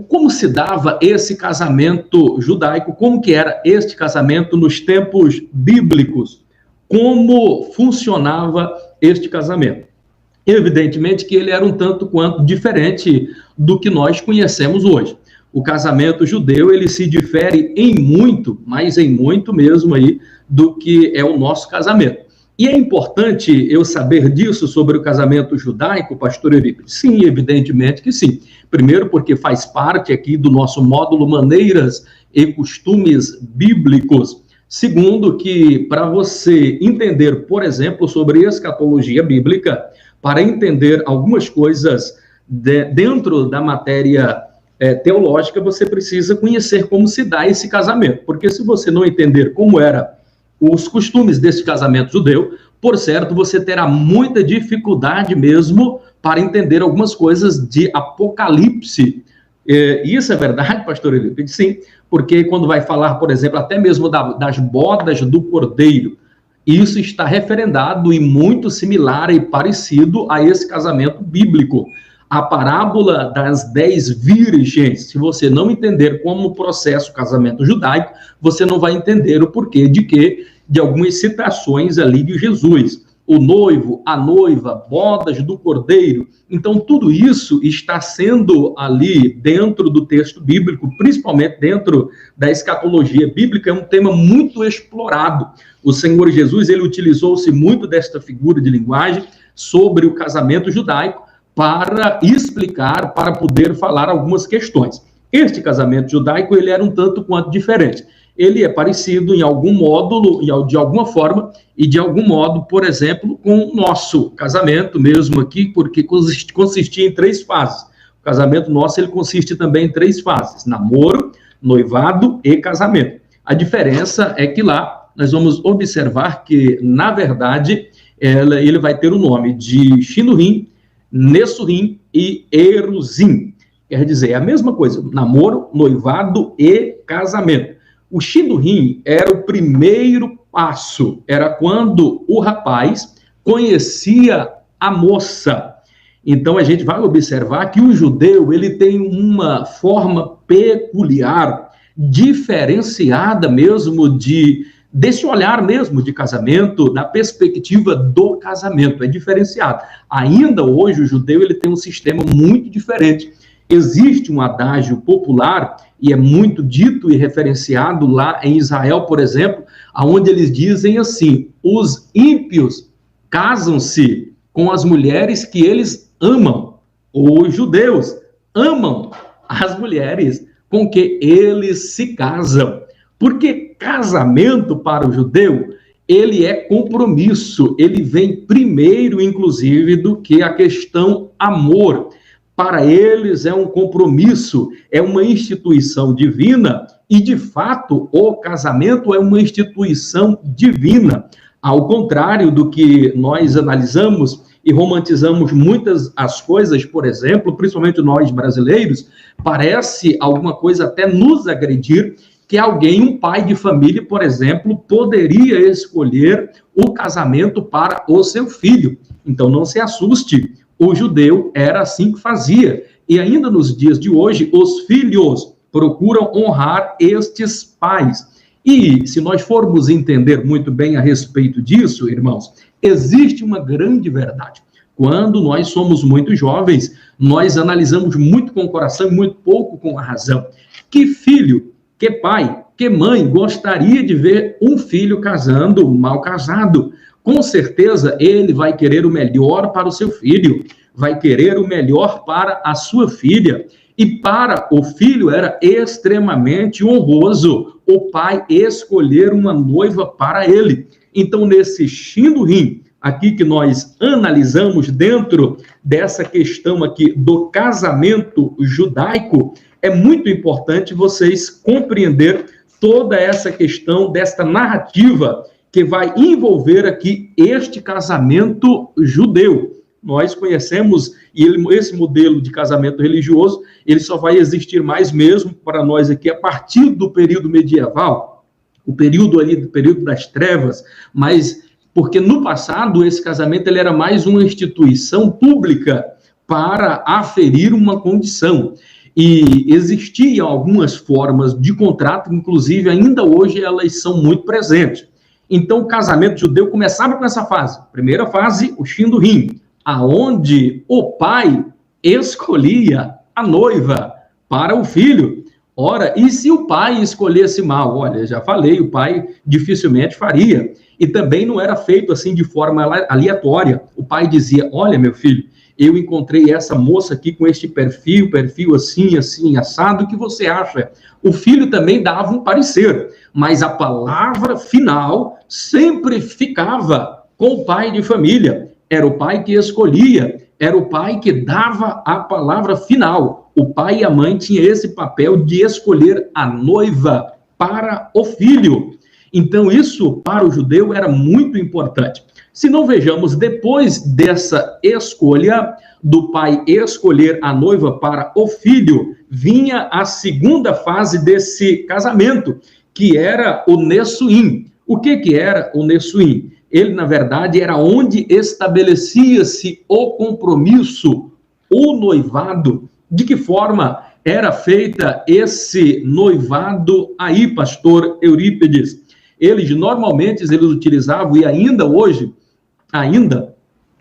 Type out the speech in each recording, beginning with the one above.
como se dava esse casamento judaico, como que era este casamento nos tempos bíblicos, como funcionava este casamento. Evidentemente que ele era um tanto quanto diferente do que nós conhecemos hoje. O casamento judeu, ele se difere em muito, mas em muito mesmo aí, do que é o nosso casamento. E é importante eu saber disso sobre o casamento judaico, pastor Eurípides? Sim, evidentemente que sim. Primeiro, porque faz parte aqui do nosso módulo Maneiras e Costumes Bíblicos. Segundo, que para você entender, por exemplo, sobre escatologia bíblica, para entender algumas coisas dentro da matéria teológica, você precisa conhecer como se dá esse casamento. Porque se você não entender como eram os costumes desse casamento judeu, por certo, você terá muita dificuldade mesmo para entender algumas coisas de Apocalipse. Isso é verdade, pastor Elipe? Sim, porque quando vai falar, por exemplo, até mesmo das bodas do Cordeiro, isso está referendado e muito similar e parecido a esse casamento bíblico. A parábola das 10 virgens, se você não entender como processa o casamento judaico, você não vai entender o porquê de algumas citações ali de Jesus. O noivo, a noiva, bodas do cordeiro. Então, tudo isso está sendo ali dentro do texto bíblico, principalmente dentro da escatologia bíblica, é um tema muito explorado. O Senhor Jesus, ele utilizou-se muito desta figura de linguagem sobre o casamento judaico para explicar, para poder falar algumas questões. Este casamento judaico, ele era um tanto quanto diferente. Ele é parecido em algum módulo, de alguma forma, e de algum modo, por exemplo, com o nosso casamento mesmo aqui, porque consistia em 3 fases. O casamento nosso, ele consiste também em 3 fases: namoro, noivado e casamento. A diferença é que lá nós vamos observar que, na verdade, ele vai ter o nome de Shinurim, Nessurim e Eruzim. Quer dizer, é a mesma coisa: namoro, noivado e casamento. O Shinurim era o primeiro passo, era quando o rapaz conhecia a moça. Então, a gente vai observar que o judeu, ele tem uma forma peculiar, diferenciada mesmo desse olhar mesmo de casamento, da perspectiva do casamento, é diferenciado. Ainda hoje, o judeu, ele tem um sistema muito diferente. Existe um adágio popular, e é muito dito e referenciado lá em Israel, por exemplo, onde eles dizem assim: os ímpios casam-se com as mulheres que eles amam. Os judeus amam as mulheres com que eles se casam. Porque casamento para o judeu, ele é compromisso, ele vem primeiro, inclusive, do que a questão amor. Para eles é um compromisso, é uma instituição divina e, de fato, o casamento é uma instituição divina. Ao contrário do que nós analisamos e romantizamos muitas as coisas, por exemplo, principalmente nós brasileiros, parece alguma coisa até nos agredir que alguém, um pai de família, por exemplo, poderia escolher o casamento para o seu filho. Então, não se assuste. O judeu era assim que fazia. E ainda nos dias de hoje, os filhos procuram honrar estes pais. E se nós formos entender muito bem a respeito disso, irmãos, existe uma grande verdade. Quando nós somos muito jovens, nós analisamos muito com o coração e muito pouco com a razão. Que filho, que pai, que mãe gostaria de ver um filho casando mal casado? Com certeza, ele vai querer o melhor para o seu filho, vai querer o melhor para a sua filha. E para o filho era extremamente honroso o pai escolher uma noiva para ele. Então, nesse Shinurim, aqui que nós analisamos dentro dessa questão aqui do casamento judaico, é muito importante vocês compreender toda essa questão desta narrativa que vai envolver aqui este casamento judeu. Nós conhecemos, e esse modelo de casamento religioso, ele só vai existir mais mesmo para nós aqui a partir do período medieval, o período ali, do período das trevas, mas porque no passado esse casamento ele era mais uma instituição pública para aferir uma condição. E existiam algumas formas de contrato, inclusive ainda hoje elas são muito presentes. Então, o casamento judeu começava com essa fase. Primeira fase, o shindurim, aonde o pai escolhia a noiva para o filho. Ora, e se o pai escolhesse mal? Olha, já falei, o pai dificilmente faria. E também não era feito assim de forma aleatória. O pai dizia, olha, meu filho, eu encontrei essa moça aqui com este perfil assim, assim, assado, o que você acha? O filho também dava um parecer, mas a palavra final sempre ficava com o pai de família. Era o pai que escolhia, era o pai que dava a palavra final. O pai e a mãe tinham esse papel de escolher a noiva para o filho. Então, isso para o judeu era muito importante. Se não vejamos, depois dessa escolha, do pai escolher a noiva para o filho, vinha a segunda fase desse casamento, que era o Nessuim. O que era o Nessuim? Ele, na verdade, era onde estabelecia-se o compromisso, o noivado. De que forma era feita esse noivado aí, pastor Eurípides? Normalmente, eles utilizavam, e ainda hoje,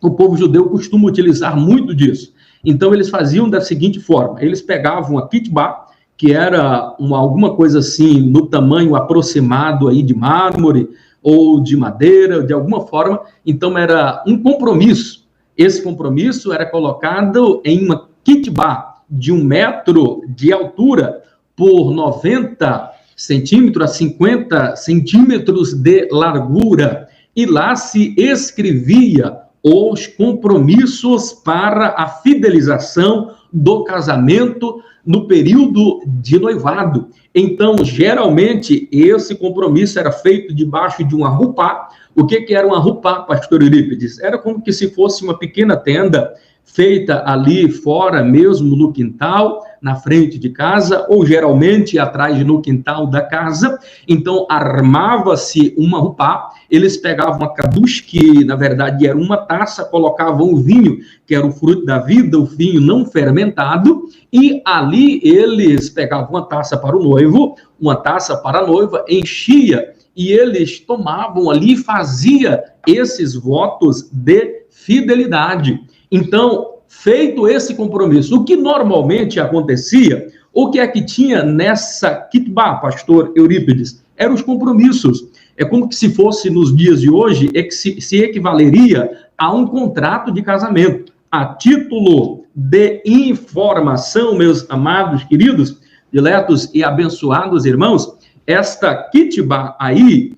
o povo judeu costuma utilizar muito disso. Então, eles faziam da seguinte forma, eles pegavam a kitbá, que era alguma coisa assim, no tamanho aproximado aí de mármore, ou de madeira, de alguma forma, então era um compromisso. Esse compromisso era colocado em uma kitbá de 1 metro de altura por 90 centímetros a 50 centímetros de largura, e lá se escrevia os compromissos para a fidelização do casamento no período de noivado. Então, geralmente, esse compromisso era feito debaixo de uma rupá. O que era uma rupá, pastor Eurípides? Era como que se fosse uma pequena tenda feita ali fora mesmo, no quintal, na frente de casa, ou geralmente atrás no quintal da casa. Então, armava-se uma rupá, eles pegavam a kadus, que na verdade era uma taça, colocavam o vinho, que era o fruto da vida, o vinho não fermentado, e ali eles pegavam uma taça para o noivo, uma taça para a noiva, enchia, e eles tomavam ali e faziam esses votos de fidelidade. Então, feito esse compromisso, o que normalmente acontecia, o que é que tinha nessa kitbá, pastor Eurípides? Eram os compromissos. É como que se fosse nos dias de hoje, é que se equivaleria a um contrato de casamento. A título de informação, meus amados, queridos, diletos e abençoados irmãos, esta kitbá aí,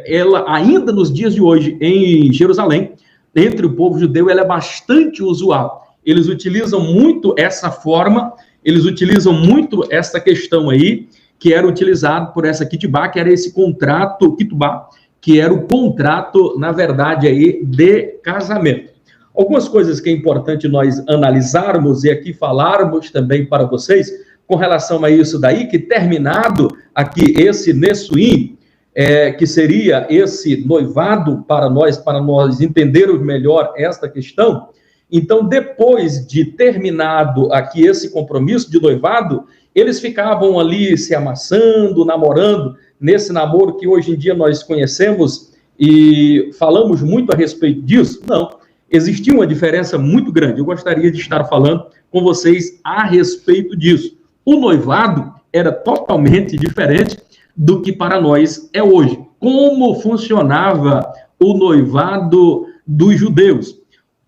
ela ainda nos dias de hoje, em Jerusalém, entre o povo judeu, ela é bastante usual. Eles utilizam muito essa forma, eles utilizam muito essa questão aí, que era utilizado por essa kitbá, que era esse contrato, kitbá, que era o contrato, na verdade, aí, de casamento. Algumas coisas que é importante nós analisarmos e aqui falarmos também para vocês, com relação a isso daí, que terminado aqui esse Nessuim, que seria esse noivado para nós entendermos melhor esta questão. Então, depois de terminado aqui esse compromisso de noivado, eles ficavam ali se amassando, namorando, nesse namoro que hoje em dia nós conhecemos e falamos muito a respeito disso. Não, existia uma diferença muito grande. Eu gostaria de estar falando com vocês a respeito disso. O noivado era totalmente diferente do que para nós é hoje. Como funcionava o noivado dos judeus?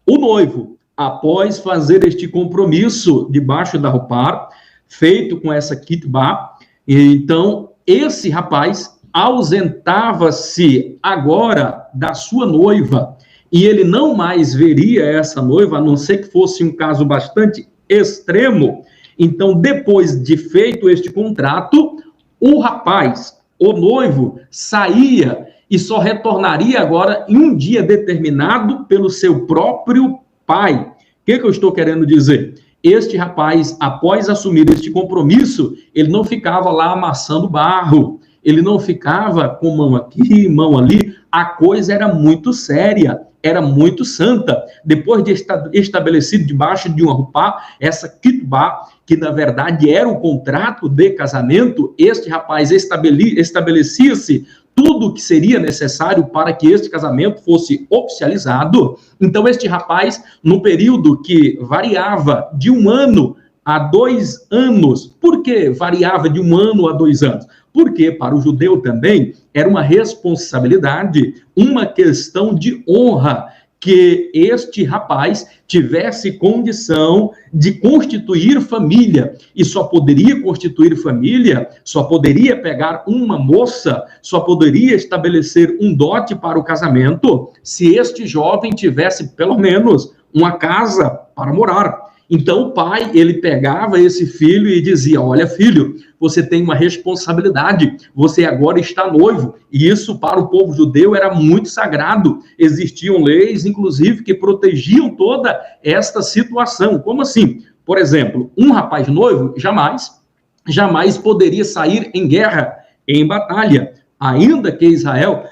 O noivo, após fazer este compromisso debaixo da rupá, feito com essa kitbá, então esse rapaz ausentava-se agora da sua noiva, e ele não mais veria essa noiva, a não ser que fosse um caso bastante extremo. Então, depois de feito este contrato, o rapaz, o noivo, saía e só retornaria agora em um dia determinado pelo seu próprio pai. O que eu estou querendo dizer? Este rapaz, após assumir este compromisso, ele não ficava lá amassando barro, ele não ficava com mão aqui, mão ali, a coisa era muito séria, era muito santa. Depois de estabelecido debaixo de uma rupá, essa kitbá, que na verdade era o contrato de casamento, este rapaz estabelecia-se tudo o que seria necessário para que este casamento fosse oficializado. Então, este rapaz, no período que variava de 1 ano a 2 anos, por que variava de 1 ano a 2 anos? Porque para o judeu também era uma responsabilidade, uma questão de honra, que este rapaz tivesse condição de constituir família, e só poderia constituir família, só poderia pegar uma moça, só poderia estabelecer um dote para o casamento, se este jovem tivesse pelo menos uma casa para morar. Então o pai, ele pegava esse filho e dizia: olha, filho, você tem uma responsabilidade, você agora está noivo. E isso para o povo judeu era muito sagrado. Existiam leis, inclusive, que protegiam toda esta situação. Como assim? Por exemplo, um rapaz noivo jamais poderia sair em guerra, em batalha, ainda que Israel,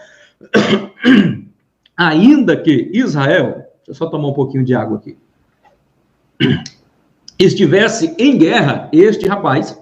deixa eu só tomar um pouquinho de água aqui, estivesse em guerra, este rapaz,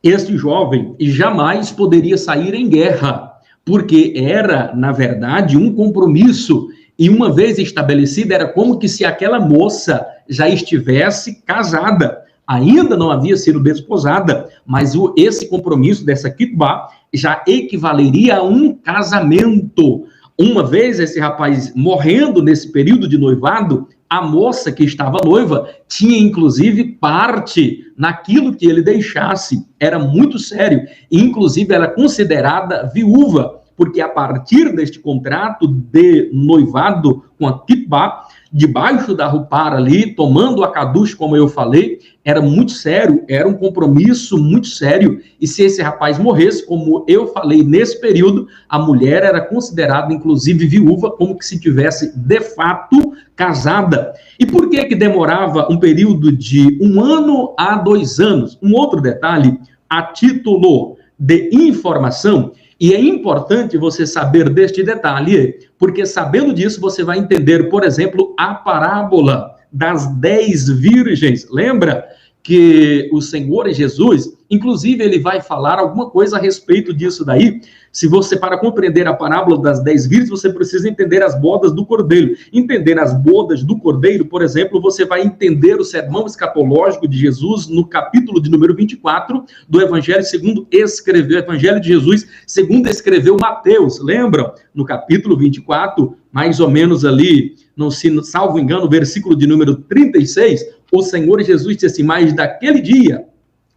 este jovem, jamais poderia sair em guerra, porque era, na verdade, um compromisso, e uma vez estabelecido, era como que se aquela moça já estivesse casada, ainda não havia sido desposada, mas esse compromisso dessa kitbá já equivaleria a um casamento. Uma vez esse rapaz morrendo nesse período de noivado, a moça que estava noiva tinha, inclusive, parte naquilo que ele deixasse. Era muito sério. E, inclusive, era considerada viúva, porque a partir deste contrato de noivado com a kitbá, debaixo da rupara ali, tomando a kadush, como eu falei, era muito sério, era um compromisso muito sério, e se esse rapaz morresse, como eu falei, nesse período, a mulher era considerada, inclusive, viúva, como que se tivesse, de fato, casada. E por que demorava um período de 1 ano a 2 anos? Um outro detalhe, a título de informação, e é importante você saber deste detalhe, porque sabendo disso você vai entender, por exemplo, a parábola das 10 virgens. Lembra que o Senhor Jesus, inclusive, ele vai falar alguma coisa a respeito disso daí. Se você, para compreender a parábola das 10 virgens, você precisa entender as bodas do Cordeiro. Entender as bodas do Cordeiro, por exemplo, você vai entender o sermão escatológico de Jesus no capítulo de número 24 do Evangelho segundo escreveu, Evangelho de Jesus segundo escreveu Mateus. Lembram? No capítulo 24, mais ou menos ali, não se salvo engano, versículo de número 36, o Senhor Jesus disse assim: mas daquele dia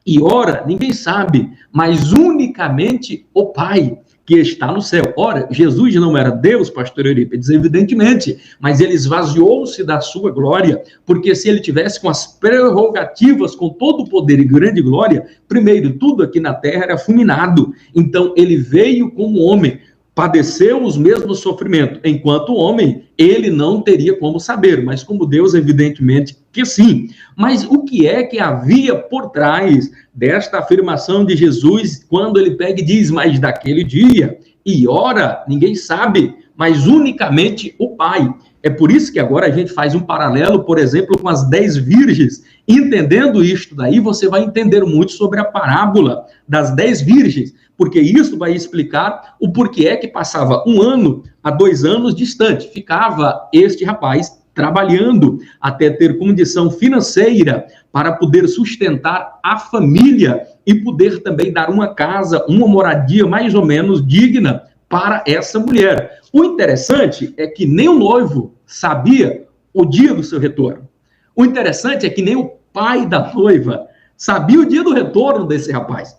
e hora ninguém sabe, mas unicamente o Pai que está no céu. Ora, Jesus não era Deus, pastor Eurípides, evidentemente, mas ele esvaziou-se da sua glória, porque se ele tivesse com as prerrogativas, com todo o poder e grande glória, primeiro, tudo aqui na terra era fulminado. Então, ele veio como homem, padeceu os mesmos sofrimentos, enquanto homem, ele não teria como saber, mas como Deus, evidentemente que sim. Mas o que é que havia por trás desta afirmação de Jesus, quando ele pega e diz: mas daquele dia e hora, ninguém sabe, mas unicamente o Pai. É por isso que agora a gente faz um paralelo, por exemplo, com as 10 virgens. Entendendo isto daí, você vai entender muito sobre a parábola das 10 virgens, porque isso vai explicar o porquê é que passava 1 ano a 2 anos distante. Ficava este rapaz trabalhando até ter condição financeira para poder sustentar a família e poder também dar uma casa, uma moradia mais ou menos digna para essa mulher. O interessante é que nem o noivo sabia o dia do seu retorno. O interessante é que nem o pai da noiva sabia o dia do retorno desse rapaz.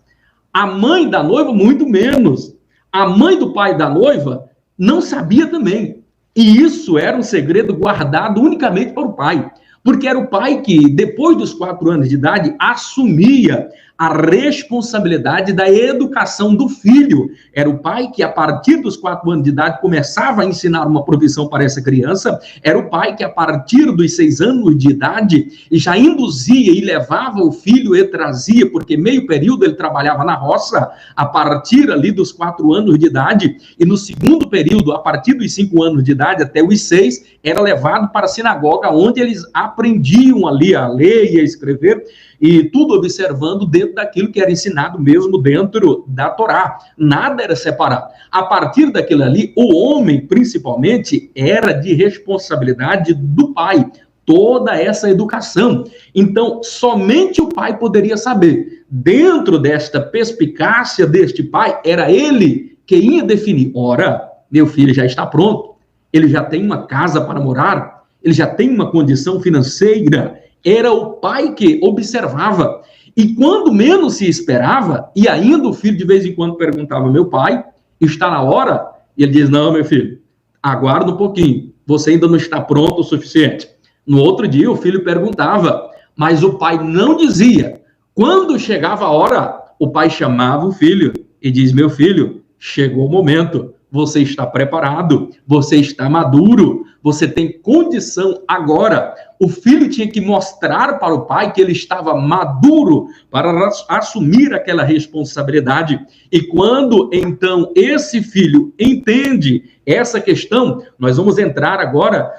A mãe da noiva, muito menos. A mãe do pai da noiva não sabia também. E isso era um segredo guardado unicamente para o pai. Porque era o pai que, depois dos 4 anos de idade, assumia a responsabilidade da educação do filho. Era o pai que, a partir dos 4 anos de idade, começava a ensinar uma profissão para essa criança. Era o pai que, a partir dos 6 anos de idade, já induzia e levava o filho e trazia, porque meio período ele trabalhava na roça, a partir ali dos 4 anos de idade, e no segundo período, a partir dos 5 anos de idade até os 6, era levado para a sinagoga, onde eles aprendiam ali a ler e a escrever, e tudo observando dentro daquilo que era ensinado mesmo dentro da Torá. Nada era separado. A partir daquilo ali, o homem, principalmente, era de responsabilidade do pai, toda essa educação. Então, somente o pai poderia saber. Dentro desta perspicácia deste pai, era ele que ia definir: ora, meu filho já está pronto, ele já tem uma casa para morar, ele já tem uma condição financeira. Era o pai que observava. E quando menos se esperava, e ainda o filho de vez em quando perguntava: meu pai, está na hora? E ele diz: não, meu filho, aguarda um pouquinho, você ainda não está pronto o suficiente. No outro dia o filho perguntava, mas o pai não dizia. Quando chegava a hora, o pai chamava o filho e diz: meu filho, chegou o momento, você está preparado, você está maduro, você tem condição agora. O filho tinha que mostrar para o pai que ele estava maduro para assumir aquela responsabilidade. E quando, então, esse filho entende essa questão, nós vamos entrar agora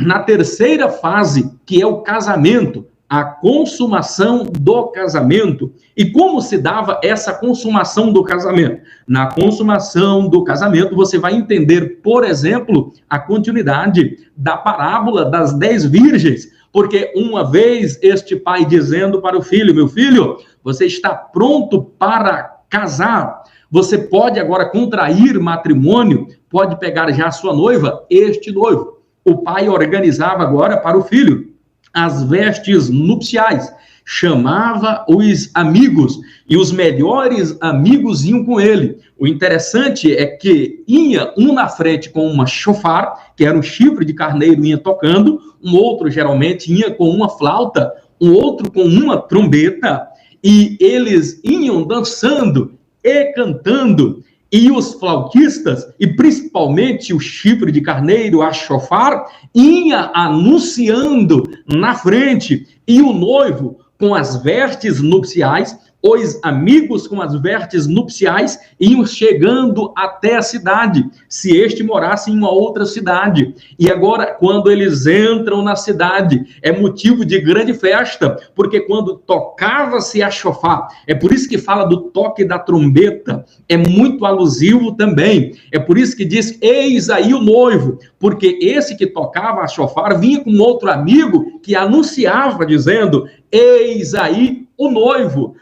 na terceira fase, que é o casamento, a consumação do casamento. E como se dava essa consumação do casamento? Na consumação do casamento, você vai entender, por exemplo, a continuidade da parábola das 10 virgens, porque uma vez este pai dizendo para o filho: meu filho, você está pronto para casar, você pode agora contrair matrimônio, pode pegar já a sua noiva, este noivo. O pai organizava agora para o filho as vestes nupciais, chamava os amigos, e os melhores amigos iam com ele. O interessante é que ia um na frente com uma shofar, que era um chifre de carneiro, ia tocando, um outro geralmente ia com uma flauta, um outro com uma trombeta, e eles iam dançando e cantando. E os flautistas, e principalmente o chifre de carneiro, a shofar, ia anunciando na frente, e o noivo com as vestes nupciais, os amigos com as vestes nupciais iam chegando até a cidade, se este morasse em uma outra cidade. E agora, quando eles entram na cidade, é motivo de grande festa, porque quando tocava-se a shofar, é por isso que fala do toque da trombeta, é muito alusivo também. É por isso que diz: eis aí o noivo, porque esse que tocava a shofar vinha com outro amigo que anunciava, dizendo: eis aí o noivo.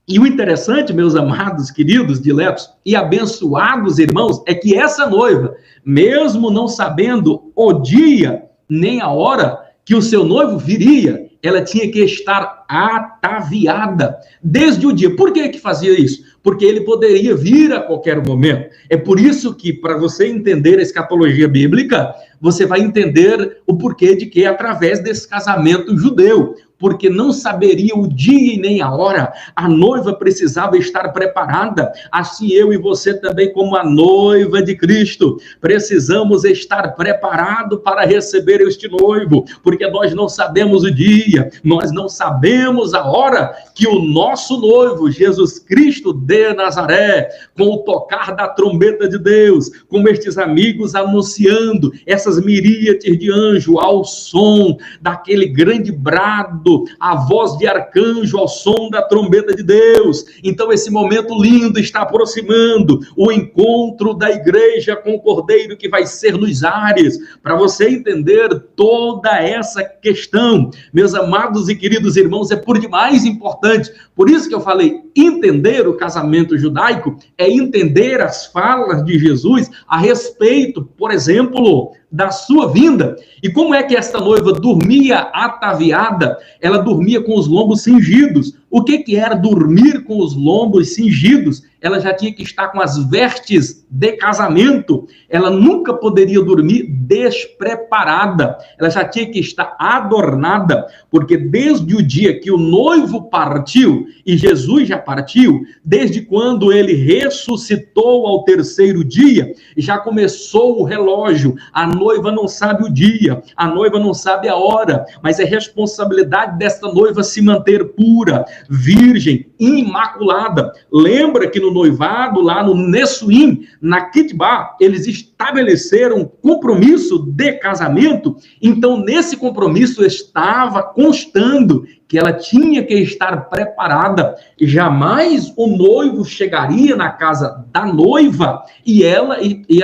E o interessante, meus amados, queridos, diletos e abençoados irmãos, é que essa noiva, mesmo não sabendo o dia nem a hora que o seu noivo viria, ela tinha que estar ataviada desde o dia. Por que fazia isso? Porque ele poderia vir a qualquer momento. É por isso que, para você entender a escatologia bíblica, você vai entender o porquê de que através desse casamento judeu, porque não saberia o dia e nem a hora, a noiva precisava estar preparada. Assim eu e você também, como a noiva de Cristo, precisamos estar preparados para receber este noivo, porque nós não sabemos o dia, nós não sabemos a hora que o nosso noivo, Jesus Cristo de Nazaré, com o tocar da trombeta de Deus, com estes amigos anunciando, essas miríades de anjo, ao som daquele grande brado, a voz de arcanjo ao som da trombeta de Deus. Então esse momento lindo está aproximando, o encontro da igreja com o Cordeiro que vai ser nos ares, para você entender toda essa questão, meus amados e queridos irmãos, é por demais importante. Por isso que eu falei, entender o casamento judaico é entender as falas de Jesus a respeito, por exemplo, da sua vinda. E como é que esta noiva dormia ataviada? Ela dormia com os lombos cingidos. O que era dormir com os lombos cingidos? ela já tinha que estar com as vestes de casamento, ela nunca poderia dormir despreparada, ela já tinha que estar adornada, porque desde o dia que o noivo partiu, e Jesus já partiu, desde quando ele ressuscitou ao terceiro dia, já começou o relógio, a noiva não sabe o dia, a noiva não sabe a hora, mas é responsabilidade desta noiva se manter pura, virgem, imaculada. Lembra que no noivado, lá no Nessuim, na Kitbá, eles estabeleceram um compromisso de casamento, então nesse compromisso estava constando que ela tinha que estar preparada, e jamais o noivo chegaria na casa da noiva e ela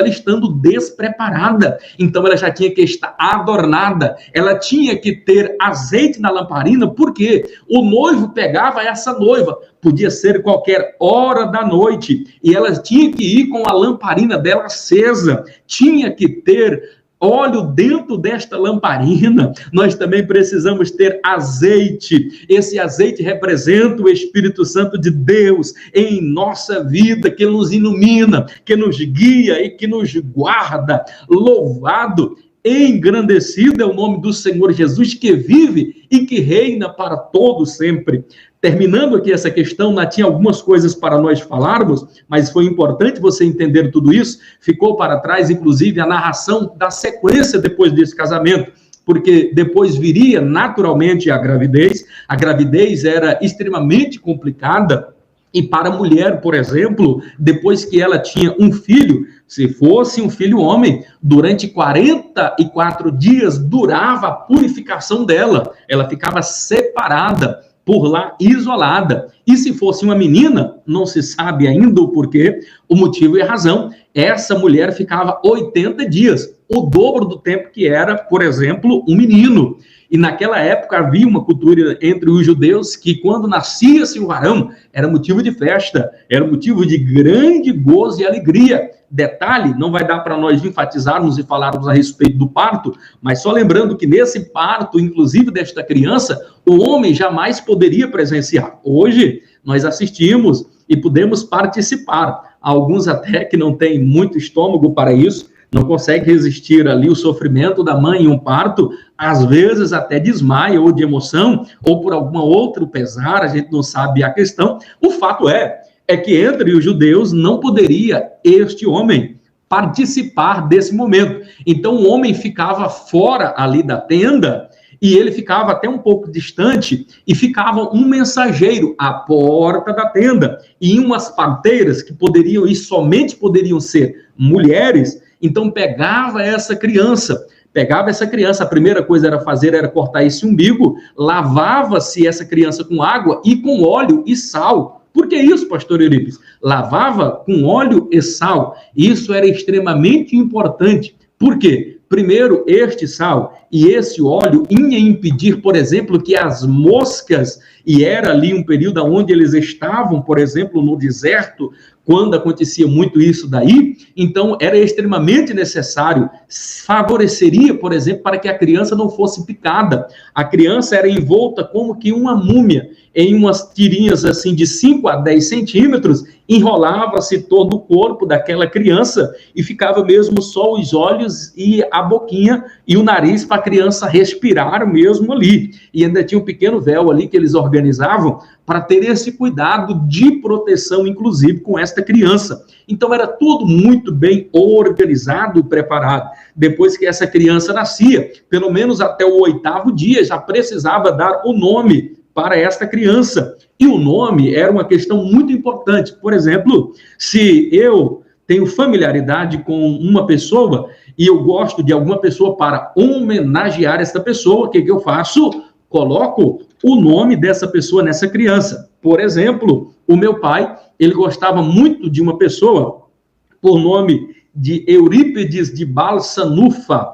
estando despreparada. Então ela já tinha que estar adornada, ela tinha que ter azeite na lamparina, porque o noivo pegava essa noiva, podia ser qualquer hora da noite, e ela tinha que ir com a lamparina dela acesa, tinha que ter óleo dentro desta lamparina. Nós também precisamos ter azeite. Esse azeite representa o Espírito Santo de Deus em nossa vida, que nos ilumina, que nos guia e que nos guarda. Louvado, engrandecido é o nome do Senhor Jesus, que vive e que reina para todo sempre. Terminando aqui essa questão, tinha algumas coisas para nós falarmos, mas foi importante você entender tudo isso. Ficou para trás, inclusive, a narração da sequência depois desse casamento, porque depois viria naturalmente a gravidez. A gravidez era extremamente complicada, e para a mulher, por exemplo, depois que ela tinha um filho, se fosse um filho homem, durante 44 dias durava a purificação dela, ela ficava separada, por lá, isolada. E se fosse uma menina, não se sabe ainda o porquê, o motivo e a razão, essa mulher ficava 80 dias, o dobro do tempo que era, por exemplo, um menino. E naquela época havia uma cultura entre os judeus que quando nascia-se um varão, era motivo de festa, era motivo de grande gozo e alegria. Detalhe, não vai dar para nós enfatizarmos e falarmos a respeito do parto, mas só lembrando que nesse parto, inclusive desta criança, o homem jamais poderia presenciar. Hoje, nós assistimos e podemos participar. Alguns até que não têm muito estômago para isso, não consegue resistir ali o sofrimento da mãe em um parto, às vezes até desmaia ou de emoção, ou por alguma outro pesar, a gente não sabe a questão. O fato é que entre os judeus não poderia este homem participar desse momento. Então o homem ficava fora ali da tenda, e ele ficava até um pouco distante, e ficava um mensageiro à porta da tenda, e umas parteiras que poderiam, e somente poderiam ser mulheres. Então pegava essa criança, a primeira coisa era cortar esse umbigo, lavava-se essa criança com água e com óleo e sal. Por que isso, pastor Eurípides? Lavava com óleo e sal. Isso era extremamente importante. Por quê? Primeiro, este sal e esse óleo ia impedir, por exemplo, que as moscas, e era ali um período onde eles estavam, por exemplo, no deserto, quando acontecia muito isso daí, então era extremamente necessário, favoreceria, por exemplo, para que a criança não fosse picada. A criança era envolta como que uma múmia, em umas tirinhas assim de 5 a 10 centímetros, enrolava-se todo o corpo daquela criança e ficava mesmo só os olhos e a boquinha e o nariz para a criança respirar mesmo ali. E ainda tinha um pequeno véu ali que eles organizavam para ter esse cuidado de proteção, inclusive, com esta criança. Então, era tudo muito bem organizado e preparado. Depois que essa criança nascia, pelo menos até o 8º dia, já precisava dar o nome para esta criança. E o nome era uma questão muito importante. Por exemplo, se eu tenho familiaridade com uma pessoa e eu gosto de alguma pessoa para homenagear essa pessoa, o que eu faço? Coloco o nome dessa pessoa nessa criança. Por exemplo, o meu pai, ele gostava muito de uma pessoa por nome de Eurípides de Balsanuffa,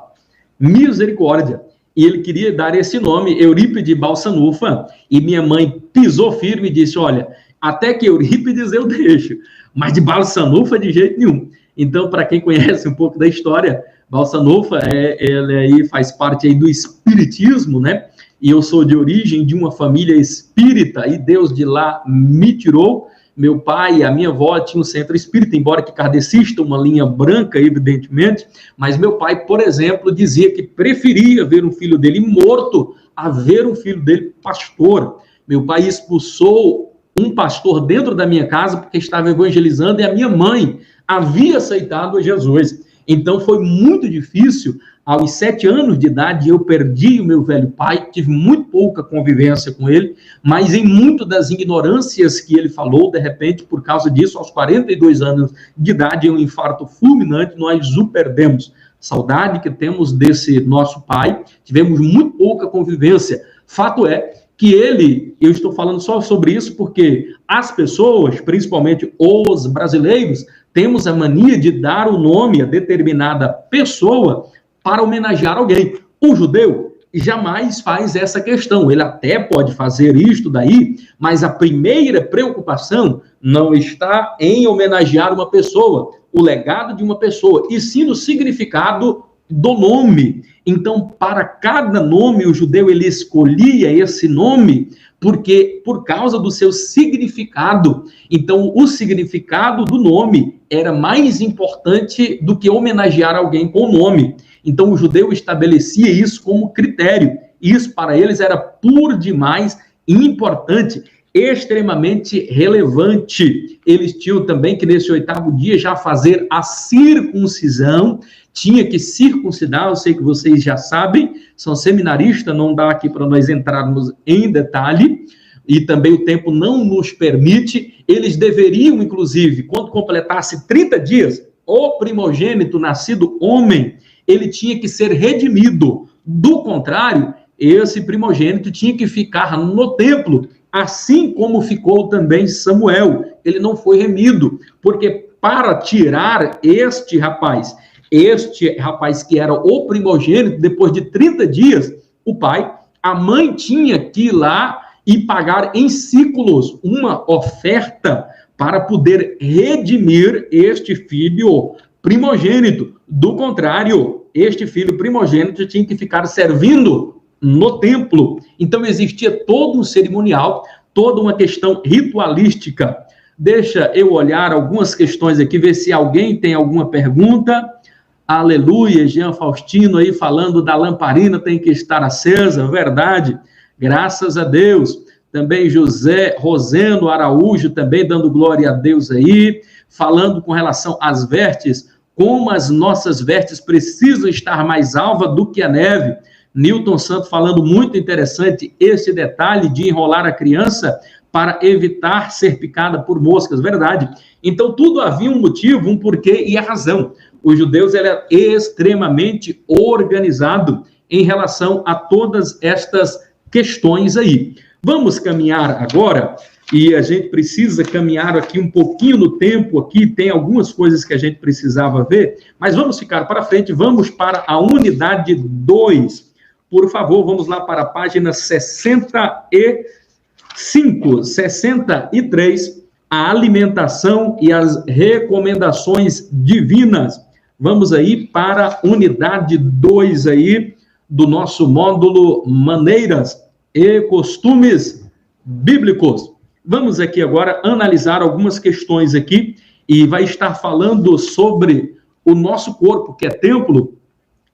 misericórdia. E ele queria dar esse nome, Eurípides de Balsanuffa, e minha mãe pisou firme e disse, olha, até que Eurípides eu deixo, mas de Balsanuffa de jeito nenhum. Então, para quem conhece um pouco da história, Balsanuffa, ele aí faz parte aí do espiritismo, né? E eu sou de origem de uma família espírita, e Deus de lá me tirou, Meu pai e a minha avó tinham um centro espírita, embora que kardecista, uma linha branca, evidentemente, mas meu pai, por exemplo, dizia que preferia ver um filho dele morto a ver um filho dele pastor. Meu pai expulsou um pastor dentro da minha casa porque estava evangelizando e a minha mãe havia aceitado a Jesus. Então foi muito difícil. Aos 7 anos de idade, eu perdi o meu velho pai, tive muito pouca convivência com ele, mas em muito das ignorâncias que ele falou, de repente, por causa disso, aos 42 anos de idade, em um infarto fulminante, nós o perdemos. Saudade que temos desse nosso pai, tivemos muito pouca convivência. Fato é que ele, eu estou falando só sobre isso porque as pessoas, principalmente os brasileiros, temos a mania de dar o nome a determinada pessoa para homenagear alguém. O judeu jamais faz essa questão. Ele até pode fazer isto daí, mas a primeira preocupação não está em homenagear uma pessoa, o legado de uma pessoa, e sim no significado do nome. Então, para cada nome, o judeu ele escolhia esse nome porque por causa do seu significado. Então, o significado do nome era mais importante do que homenagear alguém com o nome. Então, o judeu estabelecia isso como critério. Isso, para eles, era por demais importante, extremamente relevante. Eles tinham também que, nesse 8º dia, já fazer a circuncisão. Tinha que circuncidar, eu sei que vocês já sabem, são seminaristas, não dá aqui para nós entrarmos em detalhe, e também o tempo não nos permite. Eles deveriam, inclusive, quando completasse 30 dias, o primogênito nascido homem, ele tinha que ser redimido. Do contrário, esse primogênito tinha que ficar no templo, assim como ficou também Samuel. Ele não foi remido, porque para tirar este rapaz que era o primogênito, depois de 30 dias, o pai, a mãe tinha que ir lá e pagar em ciclos uma oferta para poder redimir este filho primogênito. Do contrário, este filho primogênito tinha que ficar servindo no templo. Então existia todo um cerimonial, toda uma questão ritualística. Deixa eu olhar algumas questões aqui, ver se alguém tem alguma pergunta. Aleluia, Jean Faustino aí falando da lamparina tem que estar acesa, verdade, graças a Deus. Também José Rosendo Araújo também dando glória a Deus aí, falando com relação às vestes, como as nossas vestes precisam estar mais alvas do que a neve. Newton Santos falando muito interessante esse detalhe de enrolar a criança para evitar ser picada por moscas, verdade. Então tudo havia um motivo, um porquê e a razão. Os judeus eram extremamente organizados em relação a todas estas questões aí. Vamos caminhar agora, e a gente precisa caminhar aqui um pouquinho no tempo, aqui tem algumas coisas que a gente precisava ver, mas vamos ficar para frente, vamos para a unidade 2. Por favor, vamos lá para a página 65, 63, a alimentação e as recomendações divinas. Vamos aí para a unidade 2 aí, do nosso módulo Maneiras e Costumes Bíblicos. Vamos aqui agora analisar algumas questões aqui, e vai estar falando sobre o nosso corpo, que é templo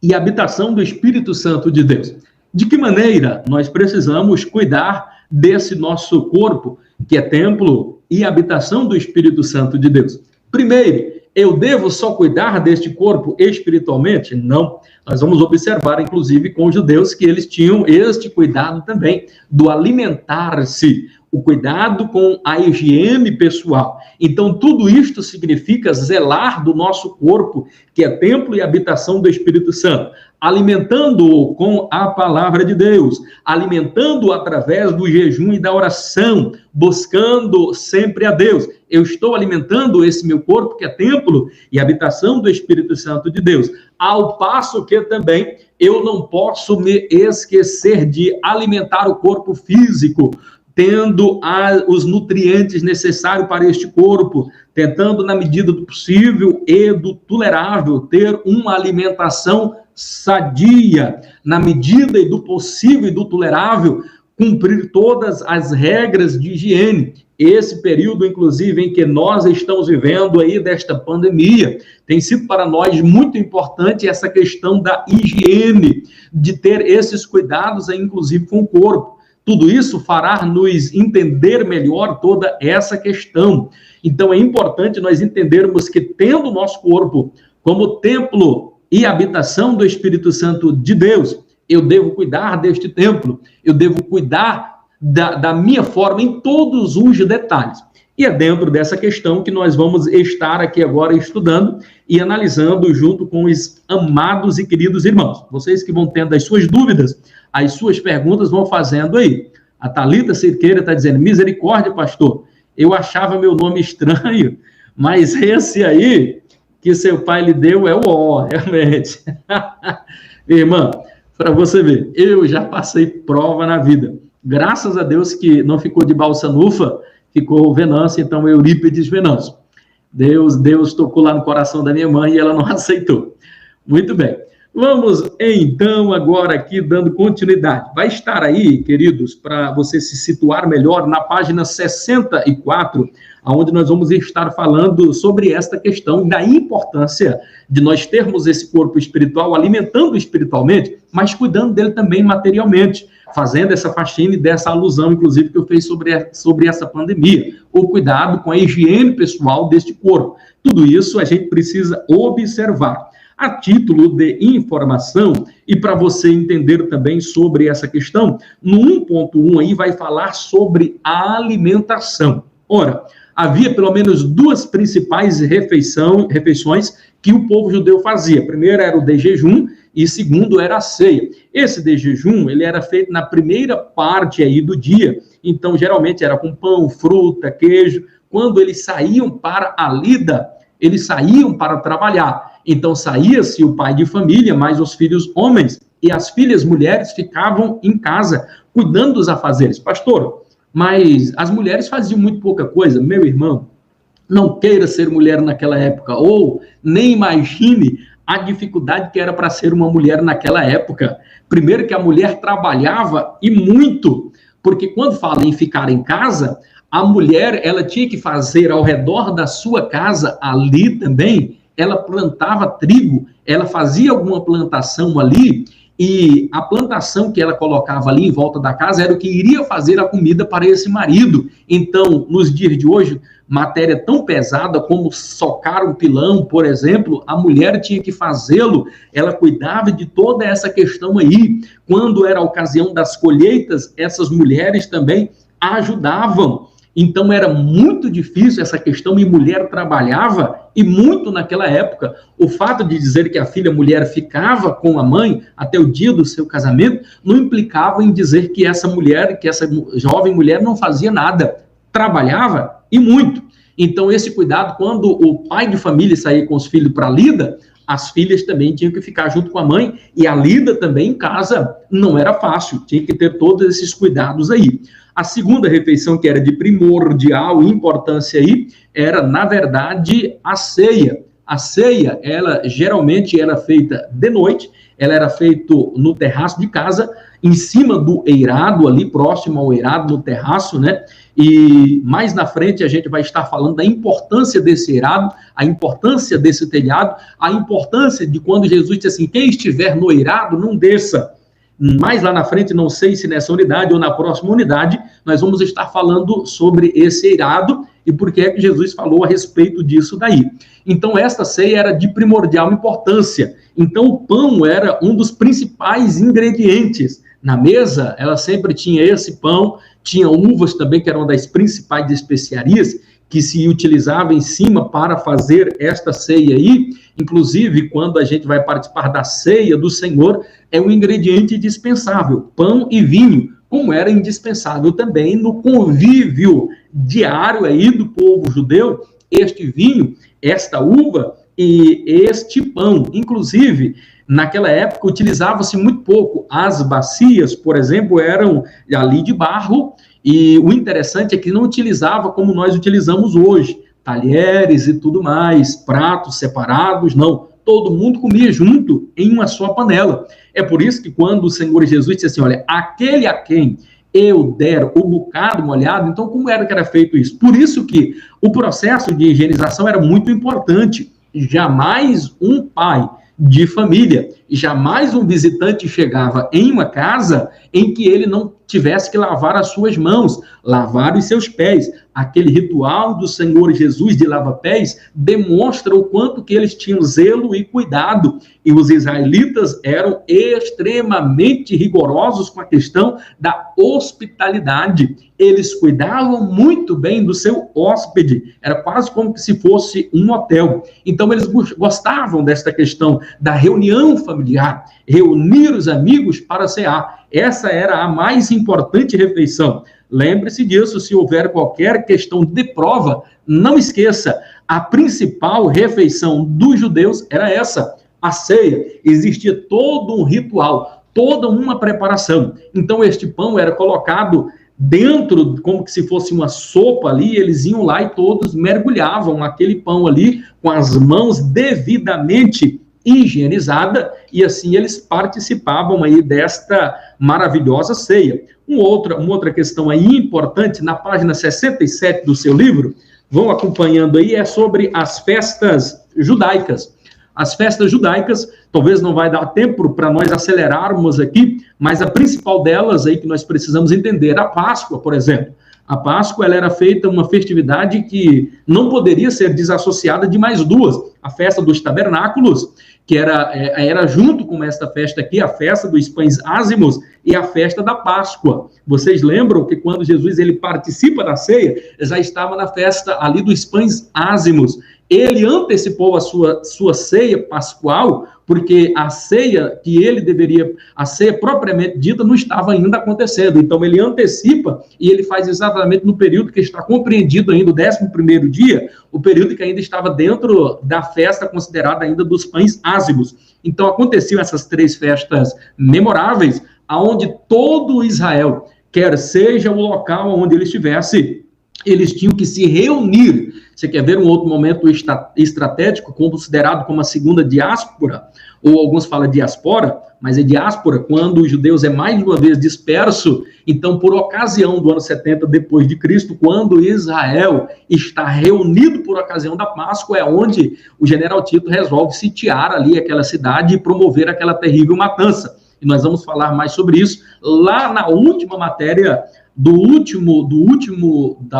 e habitação do Espírito Santo de Deus. De que maneira nós precisamos cuidar desse nosso corpo, que é templo e habitação do Espírito Santo de Deus? Primeiro, eu devo só cuidar deste corpo espiritualmente? Não. Nós vamos observar, inclusive, com os judeus, que eles tinham este cuidado também do alimentar-se, o cuidado com a higiene pessoal. Então, tudo isto significa zelar do nosso corpo, que é templo e habitação do Espírito Santo, alimentando-o com a palavra de Deus, alimentando-o através do jejum e da oração, buscando sempre a Deus. Eu estou alimentando esse meu corpo, que é templo e habitação do Espírito Santo de Deus, ao passo que também eu não posso me esquecer de alimentar o corpo físico, tendo os nutrientes necessários para este corpo, tentando, na medida do possível e do tolerável, ter uma alimentação sadia, na medida do possível e do tolerável, cumprir todas as regras de higiene. Esse período, inclusive, em que nós estamos vivendo aí desta pandemia, tem sido para nós muito importante essa questão da higiene, de ter esses cuidados aí, inclusive, com o corpo. Tudo isso fará nos entender melhor toda essa questão. Então, é importante nós entendermos que, tendo o nosso corpo como templo e habitação do Espírito Santo de Deus, eu devo cuidar deste templo, eu devo cuidar da minha forma em todos os detalhes. E é dentro dessa questão que nós vamos estar aqui agora estudando e analisando junto com os amados e queridos irmãos. Vocês que vão tendo as suas dúvidas, as suas perguntas, vão fazendo aí. A Thalita Cerqueira está dizendo: misericórdia, pastor, eu achava meu nome estranho, mas esse aí que seu pai lhe deu é o O, realmente. Irmã, para você ver, eu já passei prova na vida. Graças a Deus que não ficou de Balsanufa, ficou Venâncio, então Eurípides Venâncio. Deus tocou lá no coração da minha mãe e ela não aceitou. Muito bem. Vamos, então, agora aqui dando continuidade. Vai estar aí, queridos, para você se situar melhor, na página 64, onde nós vamos estar falando sobre esta questão da importância de nós termos esse corpo espiritual, alimentando espiritualmente, mas cuidando dele também materialmente, fazendo essa faxina e dessa alusão, inclusive, que eu fiz sobre essa pandemia, o cuidado com a higiene pessoal deste corpo. Tudo isso a gente precisa observar. A título de informação, e para você entender também sobre essa questão, no 1.1 aí vai falar sobre a alimentação. Ora, havia pelo menos duas principais refeições que o povo judeu fazia. Primeiro era o de jejum e segundo era a ceia. Esse de jejum, ele era feito na primeira parte aí do dia, então geralmente era com pão, fruta, queijo. Quando eles saíam para a lida, eles saíam para trabalhar. Então saía-se o pai de família, mais os filhos homens, e as filhas mulheres ficavam em casa, cuidando dos afazeres. Pastor, mas as mulheres faziam muito pouca coisa. Meu irmão, não queira ser mulher naquela época, ou nem imagine a dificuldade que era para ser uma mulher naquela época. Primeiro que a mulher trabalhava, e muito, porque quando fala em ficar em casa, a mulher, ela tinha que fazer ao redor da sua casa, ali também, ela plantava trigo, ela fazia alguma plantação ali, e a plantação que ela colocava ali em volta da casa era o que iria fazer a comida para esse marido. Então, nos dias de hoje, matéria tão pesada como socar um pilão, por exemplo, a mulher tinha que fazê-lo, ela cuidava de toda essa questão aí. Quando era a ocasião das colheitas, essas mulheres também ajudavam. Então, era muito difícil essa questão, e mulher trabalhava, e muito naquela época. O fato de dizer que a filha mulher ficava com a mãe até o dia do seu casamento, não implicava em dizer que essa mulher, que essa jovem mulher não fazia nada, trabalhava, e muito. Então, esse cuidado, quando o pai de família saía com os filhos para a lida, as filhas também tinham que ficar junto com a mãe, e a lida também em casa não era fácil, tinha que ter todos esses cuidados aí. A segunda refeição, que era de primordial importância aí, era, na verdade, a ceia. A ceia, ela geralmente era feita de noite, ela era feita no terraço de casa, em cima do eirado, ali próximo ao eirado, no terraço, né? E mais na frente a gente vai estar falando da importância desse eirado, a importância desse telhado, a importância de quando Jesus disse assim: quem estiver no eirado, não desça. Mais lá na frente, não sei se nessa unidade ou na próxima unidade, nós vamos estar falando sobre esse eirado e por que é que Jesus falou a respeito disso daí. Então, esta ceia era de primordial importância. Então, o pão era um dos principais ingredientes. Na mesa, ela sempre tinha esse pão, tinha uvas também, que eram uma das principais especiarias, que se utilizava em cima para fazer esta ceia aí. Inclusive, quando a gente vai participar da ceia do Senhor, é um ingrediente indispensável, pão e vinho, como era indispensável também no convívio diário aí do povo judeu, este vinho, esta uva e este pão. Inclusive, naquela época, utilizava-se muito pouco. As bacias, por exemplo, eram ali de barro, e o interessante é que não utilizava como nós utilizamos hoje, talheres e tudo mais, pratos separados, não. Todo mundo comia junto em uma só panela. É por isso que quando o Senhor Jesus disse assim, olha, aquele a quem eu der o bocado molhado. Então, como era que era feito isso? Por isso que o processo de higienização era muito importante. Jamais um pai de família, jamais um visitante chegava em uma casa em que ele não tivesse que lavar as suas mãos, lavar os seus pés. Aquele ritual do Senhor Jesus de lava-pés demonstra o quanto que eles tinham zelo e cuidado. E os israelitas eram extremamente rigorosos com a questão da hospitalidade. Eles cuidavam muito bem do seu hóspede. Era quase como se fosse um hotel. Então, eles gostavam desta questão da reunião familiar, reunir os amigos para cear. Essa era a mais importante refeição. Lembre-se disso, se houver qualquer questão de prova, não esqueça, a principal refeição dos judeus era essa, a ceia. Existia todo um ritual, toda uma preparação. Então, este pão era colocado dentro, como que se fosse uma sopa ali, eles iam lá e todos mergulhavam aquele pão ali com as mãos devidamente higienizada, e assim eles participavam aí desta maravilhosa ceia. Uma outra questão aí importante, na página 67 do seu livro, vão acompanhando aí, é sobre as festas judaicas. As festas judaicas, talvez não vai dar tempo para nós acelerarmos aqui, mas a principal delas aí que nós precisamos entender, a Páscoa, por exemplo. A Páscoa, ela era feita uma festividade que não poderia ser desassociada de mais duas. A festa dos tabernáculos, que era junto com esta festa aqui, a festa dos pães ázimos e a festa da Páscoa. Vocês lembram que quando Jesus ele participa da ceia, já estava na festa ali dos pães ázimos. Ele antecipou a sua ceia pascual, porque a ceia que ele deveria, a ceia propriamente dita, não estava ainda acontecendo. Então, ele antecipa e ele faz exatamente no período que está compreendido ainda, o 11º dia, o período que ainda estava dentro da festa considerada ainda dos pães ázimos. Então, aconteciam essas 3 festas memoráveis, aonde todo Israel, quer seja o local onde ele estivesse, eles tinham que se reunir. Você quer ver um outro momento estratégico, considerado como a segunda diáspora, ou alguns falam diaspora, mas é diáspora, quando os judeus é mais uma vez disperso. Então, por ocasião do ano 70 depois de Cristo, quando Israel está reunido por ocasião da Páscoa, é onde o general Tito resolve sitiar ali aquela cidade e promover aquela terrível matança. E nós vamos falar mais sobre isso lá na última matéria da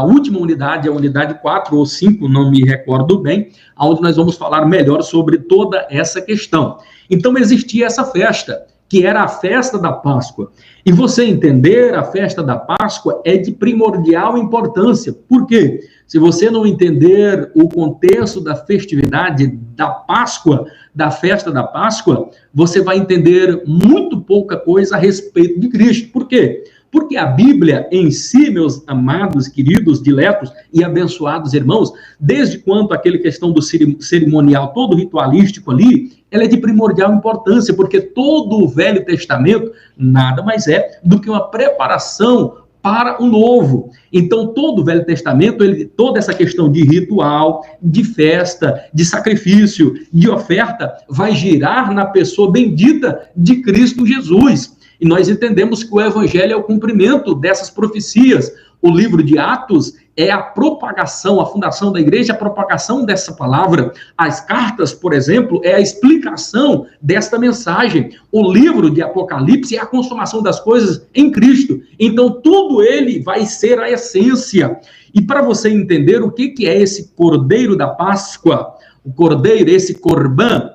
última unidade, a unidade 4 ou 5, não me recordo bem, onde nós vamos falar melhor sobre toda essa questão. Então, existia essa festa, que era a festa da Páscoa. E você entender a festa da Páscoa é de primordial importância. Por quê? Se você não entender o contexto da festividade da Páscoa, da festa da Páscoa, você vai entender muito pouca coisa a respeito de Cristo. Por quê? Porque a Bíblia em si, meus amados, queridos, diletos e abençoados irmãos, desde quando aquela questão do cerimonial, todo ritualístico ali, ela é de primordial importância, porque todo o Velho Testamento nada mais é do que uma preparação para o novo. Então, todo o Velho Testamento, toda essa questão de ritual, de festa, de sacrifício, de oferta, vai girar na pessoa bendita de Cristo Jesus. E nós entendemos que o Evangelho é o cumprimento dessas profecias. O livro de Atos é a propagação, a fundação da igreja, a propagação dessa palavra. As cartas, por exemplo, é a explicação desta mensagem. O livro de Apocalipse é a consumação das coisas em Cristo. Então, tudo ele vai ser a essência. E para você entender o que é esse Cordeiro da Páscoa, o Cordeiro, esse Corban,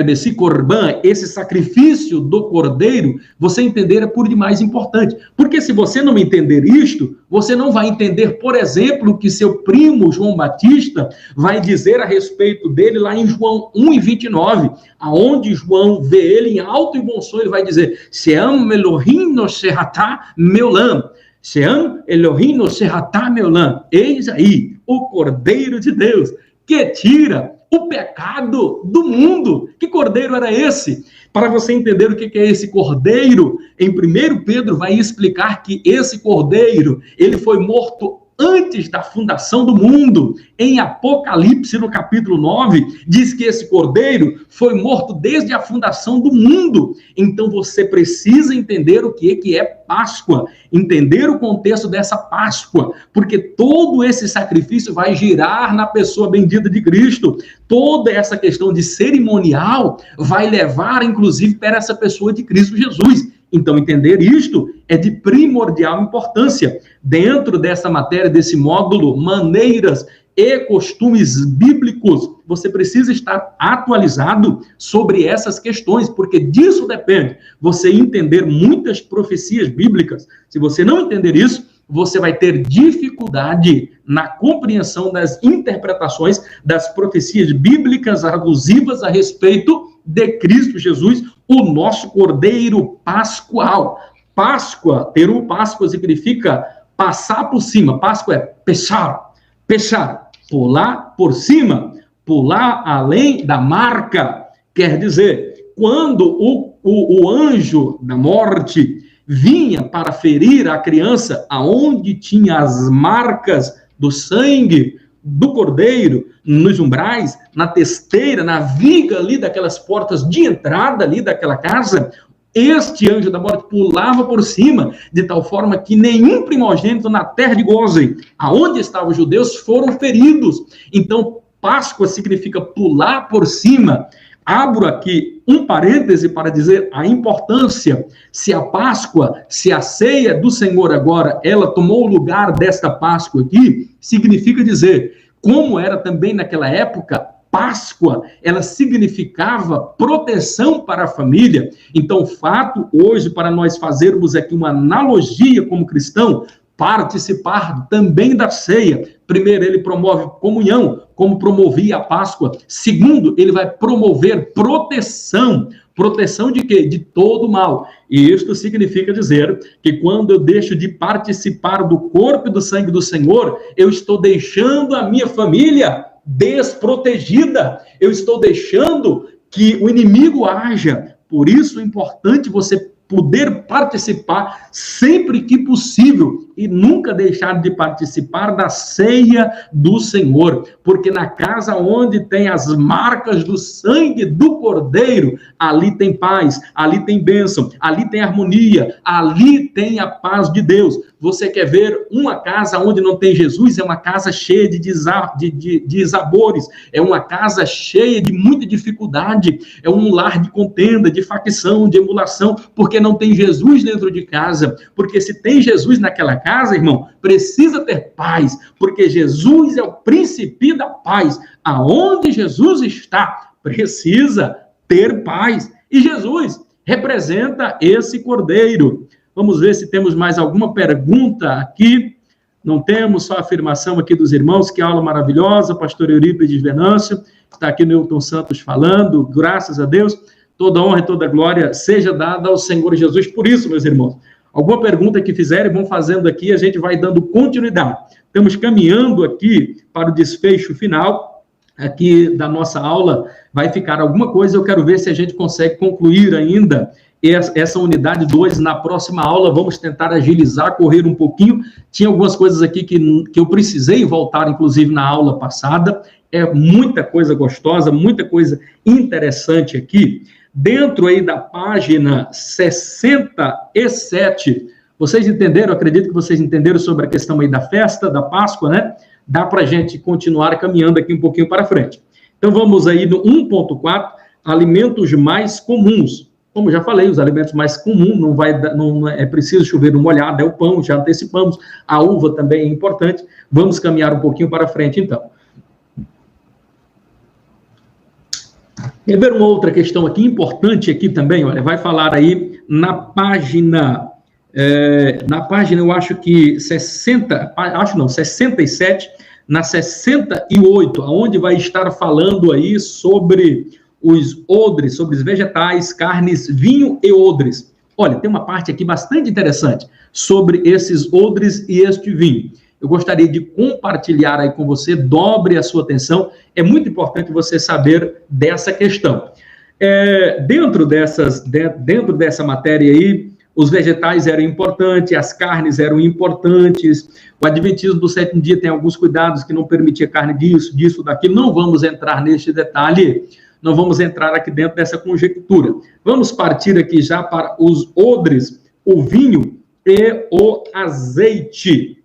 esse Corban, esse sacrifício do Cordeiro, você entender é por demais importante. Porque se você não entender isto, você não vai entender, por exemplo, o que seu primo João Batista vai dizer a respeito dele lá em João 1:29, aonde João vê ele em alto e bom som, ele vai dizer, Sheam Elohim no Shehatá Meolam. Sheam Elohim no Shehatá Meolam. Eis aí o Cordeiro de Deus, que tira o pecado do mundo. Que cordeiro era esse? Para você entender o que é esse cordeiro, em 1 Pedro vai explicar que esse cordeiro, ele foi morto antes da fundação do mundo. Em Apocalipse, no capítulo 9, diz que esse cordeiro foi morto desde a fundação do mundo. Então você precisa entender o que é Páscoa, entender o contexto dessa Páscoa, porque todo esse sacrifício vai girar na pessoa bendita de Cristo. Toda essa questão de cerimonial vai levar, inclusive, para essa pessoa de Cristo Jesus. Então, entender isto é de primordial importância. Dentro dessa matéria, desse módulo, maneiras e costumes bíblicos, você precisa estar atualizado sobre essas questões, porque disso depende você entender muitas profecias bíblicas. Se você não entender isso, você vai ter dificuldade na compreensão das interpretações das profecias bíblicas alusivas a respeito de Cristo Jesus, o nosso Cordeiro Pascual. Páscoa, termo Páscoa significa passar por cima. Páscoa é pechar, pular por cima, pular além da marca. Quer dizer, quando o anjo da morte vinha para ferir a criança aonde tinha as marcas do sangue do cordeiro, nos umbrais, na testeira, na viga ali daquelas portas de entrada ali daquela casa, este anjo da morte pulava por cima, de tal forma que nenhum primogênito na terra de Gósen, aonde estavam os judeus, foram feridos. Então, Páscoa significa pular por cima. Abro aqui um parêntese para dizer a importância. Se a Páscoa, se a ceia do Senhor agora, ela tomou o lugar desta Páscoa aqui, significa dizer, como era também naquela época, Páscoa, ela significava proteção para a família. Então, o fato hoje, para nós fazermos aqui uma analogia como cristão, participar também da ceia. Primeiro, ele promove comunhão, como promovia a Páscoa. Segundo, ele vai promover proteção. Proteção de quê? De todo mal. E isto significa dizer que quando eu deixo de participar do corpo e do sangue do Senhor, eu estou deixando a minha família desprotegida. Eu estou deixando que o inimigo haja. Por isso é importante você poder participar sempre que possível e nunca deixar de participar da ceia do Senhor, porque na casa onde tem as marcas do sangue do Cordeiro, ali tem paz, ali tem bênção, ali tem harmonia, ali tem a paz de Deus. Você quer ver uma casa onde não tem Jesus? É uma casa cheia de desabores, é uma casa cheia de muita dificuldade, é um lar de contenda, de facção, de emulação, porque não tem Jesus dentro de casa. Porque se tem Jesus naquela casa, irmão, precisa ter paz, porque Jesus é o príncipe da paz. Aonde Jesus está, precisa ter paz. E Jesus representa esse Cordeiro. Vamos ver se temos mais alguma pergunta aqui. Não temos, só afirmação aqui dos irmãos. Que aula maravilhosa, pastor Eurípides Venâncio. Está aqui Newton Santos falando, graças a Deus. Toda honra e toda glória seja dada ao Senhor Jesus. Por isso, meus irmãos, alguma pergunta que fizerem, vão fazendo aqui, a gente vai dando continuidade. Estamos caminhando aqui para o desfecho final aqui da nossa aula. Vai ficar alguma coisa, eu quero ver se a gente consegue concluir ainda essa unidade 2 na próxima aula. Vamos tentar agilizar, correr um pouquinho. Tinha algumas coisas aqui que eu precisei voltar, inclusive, na aula passada. É muita coisa gostosa, muita coisa interessante aqui. Dentro aí da página 67, vocês entenderam? Acredito que vocês entenderam sobre a questão aí da festa, da Páscoa, né? Dá para a gente continuar caminhando aqui um pouquinho para frente. Então, vamos aí no 1.4, alimentos mais comuns. Como já falei, os alimentos mais comuns, não é preciso chover no molhado, é o pão, já antecipamos. A uva também é importante. Vamos caminhar um pouquinho para frente, então. Quer ver uma outra questão aqui, importante aqui também, olha, vai falar aí na página, eu acho que 67, na 68, onde vai estar falando aí sobre os odres, sobre os vegetais, carnes, vinho e odres. Olha, tem uma parte aqui bastante interessante sobre esses odres e este vinho. Eu gostaria de compartilhar aí com você, dobre a sua atenção, é muito importante você saber dessa questão. Dentro dessa matéria aí, os vegetais eram importantes, as carnes eram importantes. O adventismo do sétimo dia tem alguns cuidados que não permitia carne disso, daquilo. Não vamos entrar neste detalhe, não vamos entrar aqui dentro dessa conjectura. Vamos partir aqui já para os odres, o vinho e o azeite.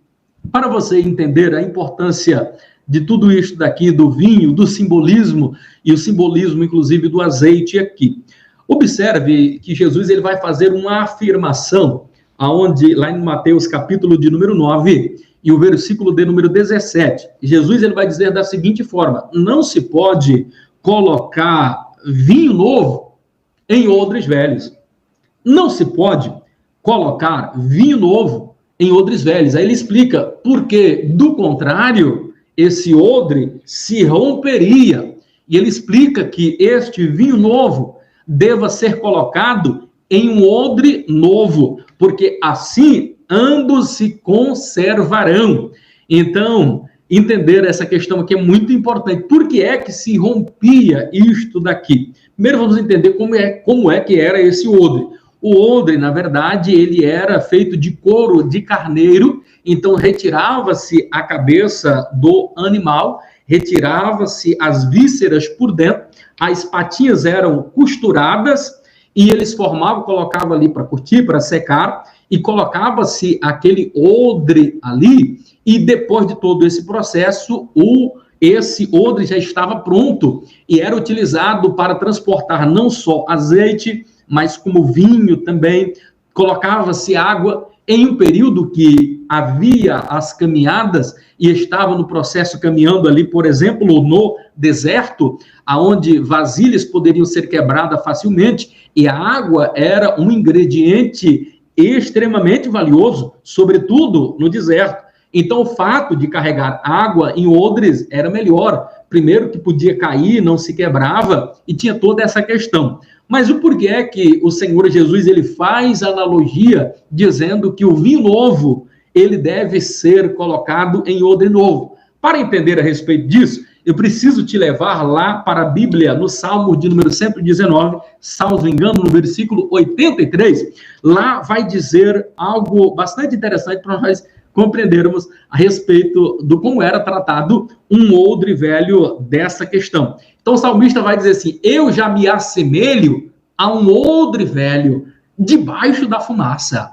Para você entender a importância de tudo isso daqui, do vinho, do simbolismo, e o simbolismo, inclusive, do azeite aqui. Observe que Jesus ele vai fazer uma afirmação, aonde, lá em Mateus, capítulo de número 9, e o versículo de número 17. Jesus ele vai dizer da seguinte forma: não se pode colocar vinho novo em odres velhos. Não se pode colocar vinho novo em odres velhos. Aí ele explica, porque, do contrário, esse odre se romperia. E ele explica que este vinho novo deva ser colocado em um odre novo, porque assim ambos se conservarão. Então, entender essa questão aqui é muito importante. Por que é que se rompia isto daqui? Primeiro vamos entender como é que era esse odre. O odre, na verdade, ele era feito de couro de carneiro, então retirava-se a cabeça do animal, retirava-se as vísceras por dentro, as patinhas eram costuradas e eles colocavam ali para curtir, para secar, e colocava-se aquele odre ali, e depois de todo esse processo, esse odre já estava pronto e era utilizado para transportar não só azeite, mas como vinho também. Colocava-se água em um período que havia as caminhadas e estava no processo caminhando ali, por exemplo, no deserto, aonde vasilhas poderiam ser quebradas facilmente, e a água era um ingrediente extremamente valioso, sobretudo no deserto. Então, o fato de carregar água em odres era melhor. Primeiro que podia cair, não se quebrava, e tinha toda essa questão. Mas o porquê é que o Senhor Jesus ele faz analogia dizendo que o vinho novo ele deve ser colocado em odre novo? Para entender a respeito disso, eu preciso te levar lá para a Bíblia, no Salmo de número 119, salvo engano, no versículo 83. Lá vai dizer algo bastante interessante para nós compreendermos a respeito do como era tratado um odre velho dessa questão. Então o salmista vai dizer assim: eu já me assemelho a um odre velho debaixo da fumaça.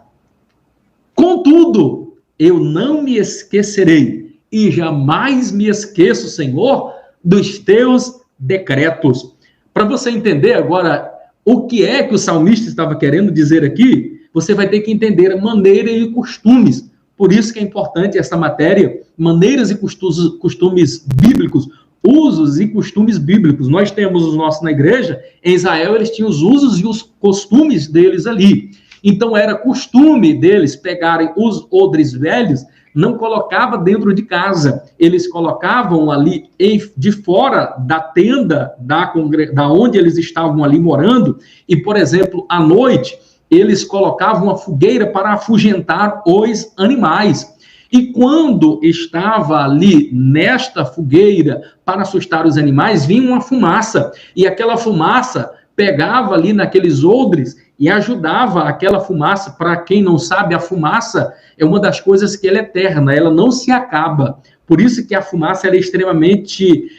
Contudo, eu não me esquecerei e jamais me esqueço, Senhor, dos teus decretos. Para você entender agora o que é que o salmista estava querendo dizer aqui, você vai ter que entender a maneira e costumes. Por isso que é importante essa matéria, maneiras e costumes bíblicos, usos e costumes bíblicos. Nós temos os nossos na igreja, em Israel eles tinham os usos e os costumes deles ali. Então era costume deles pegarem os odres velhos, não colocava dentro de casa, eles colocavam ali de fora da tenda, da onde eles estavam ali morando, e, por exemplo, à noite, eles colocavam uma fogueira para afugentar os animais. E quando estava ali nesta fogueira para assustar os animais, vinha uma fumaça. E aquela fumaça pegava ali naqueles odres e ajudava aquela fumaça. Para quem não sabe, a fumaça é uma das coisas que ela é eterna, ela não se acaba. Por isso que a fumaça ela é extremamente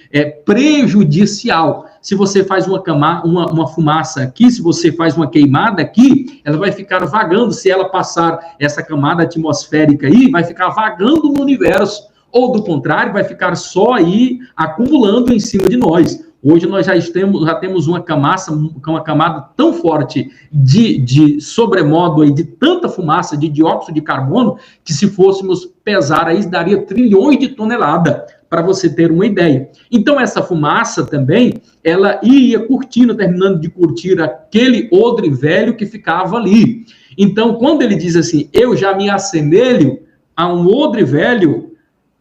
prejudicial. Se você faz uma fumaça aqui, se você faz uma queimada aqui, ela vai ficar vagando. Se ela passar essa camada atmosférica aí, vai ficar vagando no universo. Ou, do contrário, vai ficar só aí acumulando em cima de nós. Hoje nós já temos uma camada tão forte de sobremodo aí, de tanta fumaça, de dióxido de carbono, que se fôssemos pesar aí, daria trilhões de toneladas, para você ter uma ideia. Então, essa fumaça também, ela ia curtindo, terminando de curtir aquele odre velho que ficava ali. Então, quando ele diz assim, eu já me assemelho a um odre velho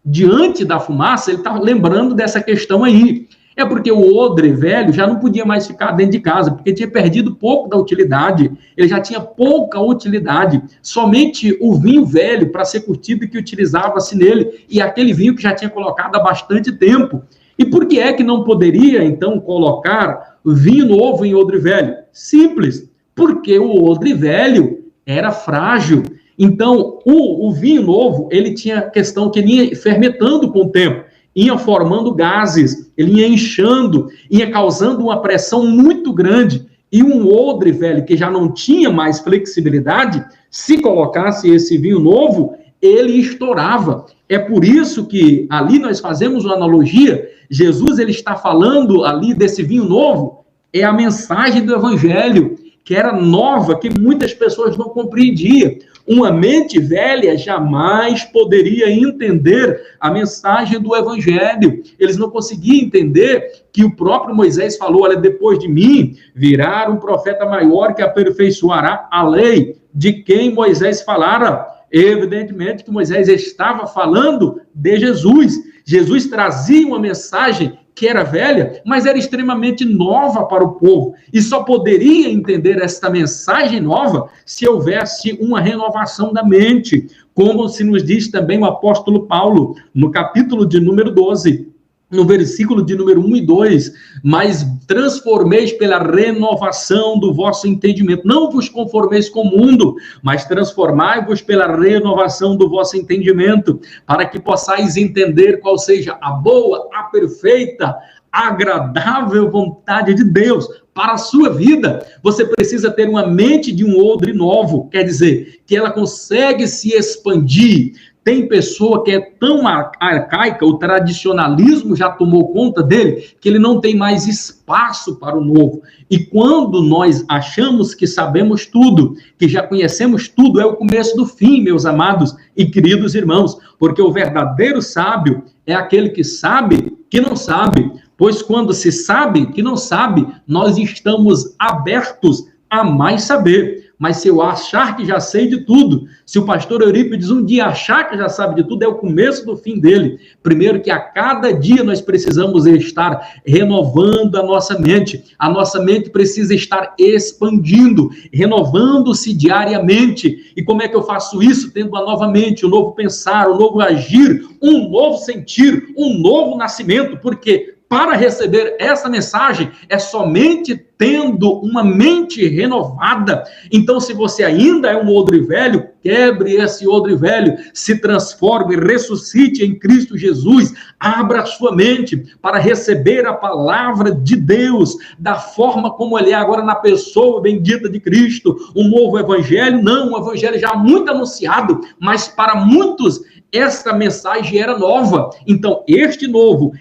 diante da fumaça, ele está lembrando dessa questão aí. É porque o odre velho já não podia mais ficar dentro de casa, porque tinha perdido pouco da utilidade, ele já tinha pouca utilidade, somente o vinho velho para ser curtido que utilizava-se nele, e aquele vinho que já tinha colocado há bastante tempo. E por que é que não poderia, então, colocar vinho novo em odre velho? Simples, porque o odre velho, era frágil. Então, o vinho novo, ele tinha questão que ele ia fermentando com o tempo, ia formando gases, ele ia inchando, ia causando uma pressão muito grande, e um odre velho, que já não tinha mais flexibilidade, se colocasse esse vinho novo, ele estourava. É por isso que ali nós fazemos uma analogia, Jesus ele está falando ali desse vinho novo, é a mensagem do evangelho, que era nova, que muitas pessoas não compreendiam. Uma mente velha jamais poderia entender a mensagem do evangelho. Eles não conseguiam entender que o próprio Moisés falou, olha, depois de mim virá um profeta maior que aperfeiçoará a lei de quem Moisés falara. Evidentemente que Moisés estava falando de Jesus. Jesus trazia uma mensagem que era velha, mas era extremamente nova para o povo. E só poderia entender esta mensagem nova se houvesse uma renovação da mente, como se nos diz também o apóstolo Paulo, no capítulo de número 12, no versículo de número 1 e 2, mas transformeis pela renovação do vosso entendimento. Não vos conformeis com o mundo, mas transformai-vos pela renovação do vosso entendimento, para que possais entender qual seja a boa, a perfeita, agradável vontade de Deus para a sua vida. Você precisa ter uma mente de um odre novo, quer dizer, que ela consegue se expandir. Tem pessoa que é tão arcaica, o tradicionalismo já tomou conta dele, que ele não tem mais espaço para o novo. E quando nós achamos que sabemos tudo, que já conhecemos tudo, é o começo do fim, meus amados e queridos irmãos, porque o verdadeiro sábio é aquele que sabe que não sabe, pois quando se sabe que não sabe, nós estamos abertos a mais saber. Mas se eu achar que já sei de tudo, se o pastor Eurípides um dia achar que já sabe de tudo, é o começo do fim dele. Primeiro que a cada dia nós precisamos estar renovando a nossa mente. A nossa mente precisa estar expandindo, renovando-se diariamente. E como é que eu faço isso? Tendo uma nova mente, um novo pensar, um novo agir, um novo sentir, um novo nascimento. Porque para receber essa mensagem é somente tendo uma mente renovada. Então, se você ainda é um odre velho, quebre esse odre velho, se transforme, ressuscite em Cristo Jesus, abra a sua mente para receber a palavra de Deus, da forma como ele é agora na pessoa bendita de Cristo. Um novo evangelho, não, um evangelho já muito anunciado, mas para muitos essa mensagem era nova. Então,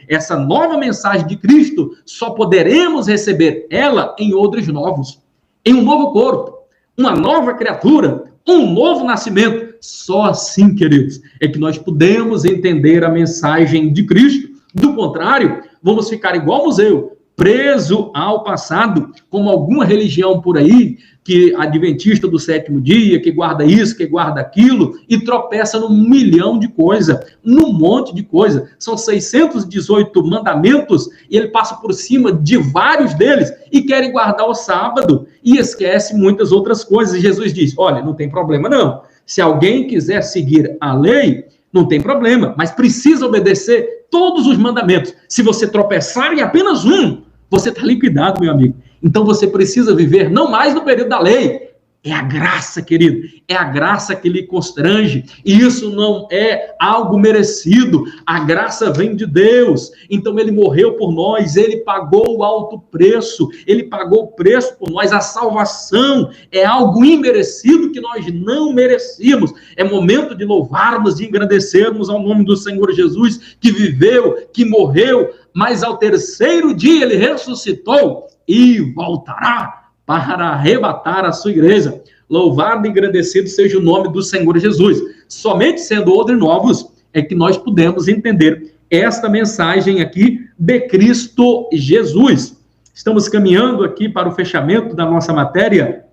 essa nova mensagem de Cristo, só poderemos receber ela em odres novos, em um novo corpo, uma nova criatura, um novo nascimento. Só assim, queridos, é que nós podemos entender a mensagem de Cristo. Do contrário, vamos ficar igual museu, preso ao passado, como alguma religião por aí, que adventista do sétimo dia, que guarda isso, que guarda aquilo, e tropeça num milhão de coisas, num monte de coisa. São 618 mandamentos, e ele passa por cima de vários deles, e quer guardar o sábado, e esquece muitas outras coisas. E Jesus diz, olha, não tem problema não. Se alguém quiser seguir a lei, não tem problema, mas precisa obedecer todos os mandamentos. Se você tropeçar em apenas um, você está liquidado, meu amigo. Então você precisa viver não mais no período da lei. É a graça, querido. É a graça que lhe constrange. E isso não é algo merecido. A graça vem de Deus. Então ele morreu por nós. Ele pagou o alto preço. Ele pagou o preço por nós. A salvação é algo imerecido que nós não merecíamos. É momento de louvarmos, de engrandecermos ao nome do Senhor Jesus, que viveu, que morreu, mas ao terceiro dia ele ressuscitou e voltará para arrebatar a sua igreja. Louvado e engrandecido seja o nome do Senhor Jesus. Somente sendo odres novos é que nós podemos entender esta mensagem aqui de Cristo Jesus. Estamos caminhando aqui para o fechamento da nossa matéria,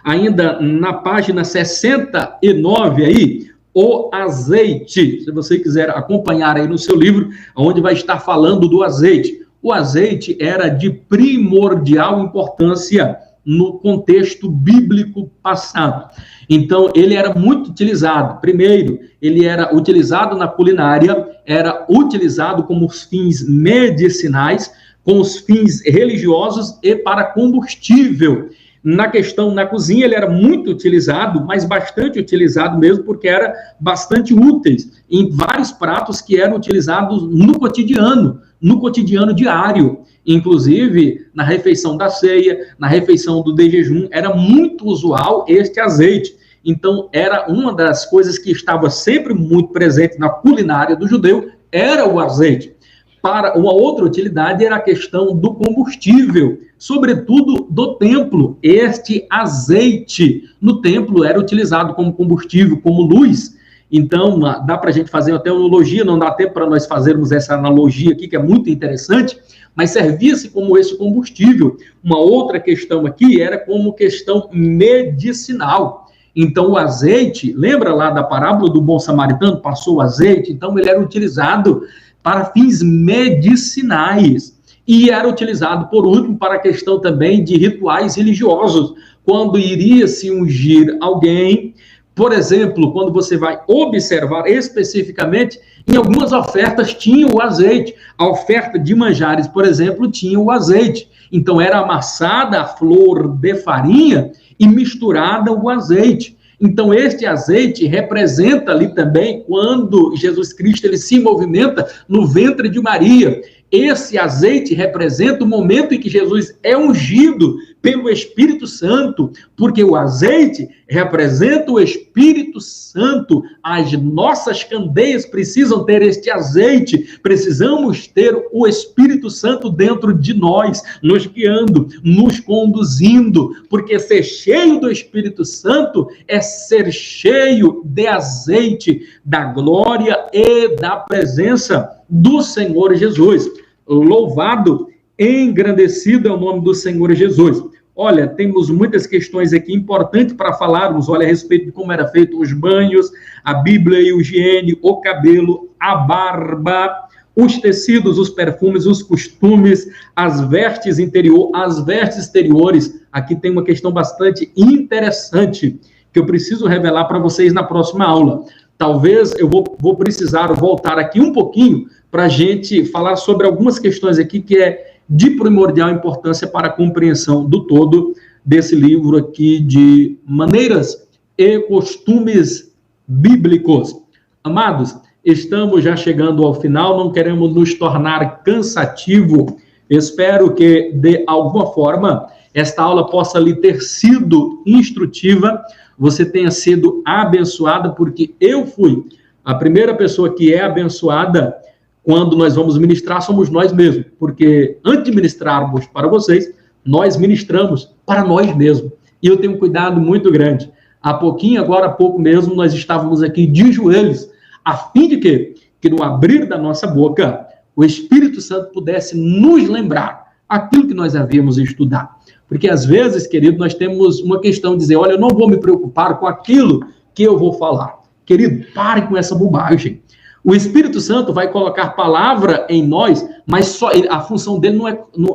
ainda na página 69 aí, o azeite. Se você quiser acompanhar aí no seu livro, onde vai estar falando do azeite. O azeite era de primordial importância no contexto bíblico passado. Então, ele era muito utilizado. Primeiro, ele era utilizado na culinária, era utilizado como fins medicinais, com os fins religiosos e para combustível. Na questão, na cozinha, ele era muito utilizado, mas bastante utilizado mesmo, porque era bastante útil em vários pratos que eram utilizados no cotidiano diário. Inclusive, na refeição da ceia, na refeição do de jejum, era muito usual este azeite. Então, era uma das coisas que estava sempre muito presente na culinária do judeu, era o azeite. Para uma outra utilidade era a questão do combustível, sobretudo do templo. Este azeite no templo era utilizado como combustível, como luz. Então, dá para a gente fazer até uma analogia, não dá tempo para nós fazermos essa analogia aqui, que é muito interessante, mas servia-se como esse combustível. Uma outra questão aqui era como questão medicinal. Então, o azeite, lembra lá da parábola do bom samaritano, passou o azeite? Então, ele era utilizado para fins medicinais. E era utilizado, por último, para a questão também de rituais religiosos. Quando iria se ungir alguém, por exemplo, quando você vai observar especificamente, em algumas ofertas tinha o azeite. A oferta de manjares, por exemplo, tinha o azeite. Então, era amassada a flor de farinha e misturada o azeite. Então, este azeite representa ali também quando Jesus Cristo ele se movimenta no ventre de Maria. Esse azeite representa o momento em que Jesus é ungido pelo Espírito Santo, porque o azeite representa o Espírito Santo. As nossas candeias precisam ter este azeite, precisamos ter o Espírito Santo dentro de nós, nos guiando, nos conduzindo, porque ser cheio do Espírito Santo é ser cheio de azeite, da glória e da presença do Senhor Jesus. Louvado, engrandecido é o nome do Senhor Jesus. Olha, temos muitas questões aqui importantes para falarmos, olha, a respeito de como era feito os banhos, a Bíblia e a higiene, o cabelo, a barba, os tecidos, os perfumes, os costumes, as vestes exteriores. Aqui tem uma questão bastante interessante que eu preciso revelar para vocês na próxima aula. Talvez eu vou precisar voltar aqui um pouquinho para a gente falar sobre algumas questões aqui que é de primordial importância para a compreensão do todo desse livro aqui de maneiras e costumes bíblicos. Amados, estamos já chegando ao final, não queremos nos tornar cansativo. Espero que, de alguma forma, esta aula possa lhe ter sido instrutiva, você tenha sido abençoada, porque eu fui a primeira pessoa que é abençoada quando nós vamos ministrar, somos nós mesmos, porque antes de ministrarmos para vocês, nós ministramos para nós mesmos. E eu tenho um cuidado muito grande. Há pouquinho, agora há pouco mesmo, nós estávamos aqui de joelhos, a fim de que no abrir da nossa boca, o Espírito Santo pudesse nos lembrar aquilo que nós havíamos estudado. Porque às vezes, querido, nós temos uma questão de dizer, olha, eu não vou me preocupar com aquilo que eu vou falar. Querido, pare com essa bobagem. O Espírito Santo vai colocar palavra em nós, mas só a função dele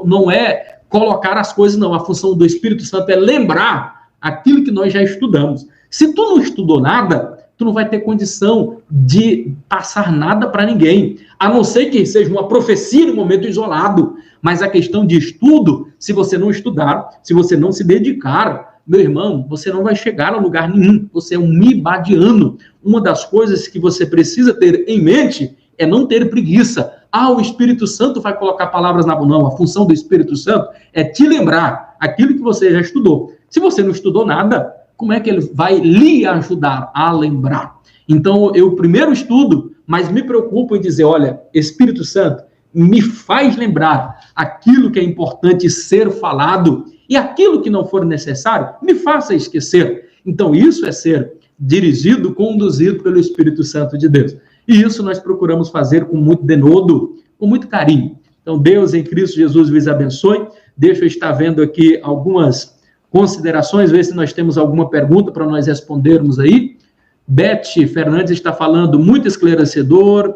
não é colocar as coisas, não. A função do Espírito Santo é lembrar aquilo que nós já estudamos. Se tu não estudou nada, tu não vai ter condição de passar nada para ninguém, a não ser que seja uma profecia no momento isolado. Mas a questão de estudo, se você não estudar, se você não se dedicar, meu irmão, você não vai chegar a lugar nenhum. Você é um mibadiano. Uma das coisas que você precisa ter em mente é não ter preguiça. O Espírito Santo vai colocar palavras na mão. Não, a função do Espírito Santo é te lembrar aquilo que você já estudou. Se você não estudou nada, como é que ele vai lhe ajudar a lembrar? Então, eu primeiro estudo, mas me preocupo em dizer, olha, Espírito Santo, me faz lembrar aquilo que é importante ser falado e aquilo que não for necessário, me faça esquecer. Então, isso é ser dirigido, conduzido pelo Espírito Santo de Deus. E isso nós procuramos fazer com muito denodo, com muito carinho. Então, Deus em Cristo Jesus vos abençoe. Deixa eu estar vendo aqui algumas considerações, ver se nós temos alguma pergunta para nós respondermos aí. Beth Fernandes está falando, muito esclarecedor.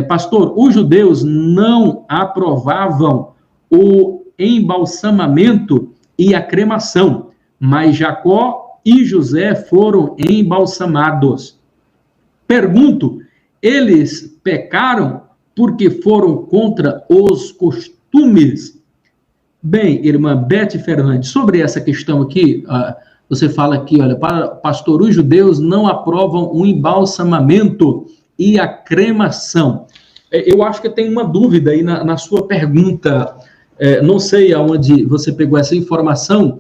Pastor, os judeus não aprovavam o embalsamamento e a cremação, mas Jacó e José foram embalsamados. Pergunto, eles pecaram porque foram contra os costumes? Bem, irmã Beth Fernandes, sobre essa questão aqui, você fala aqui, olha, pastor, os judeus não aprovam o embalsamamento e a cremação. Eu acho que tem uma dúvida aí na sua pergunta, não sei aonde você pegou essa informação,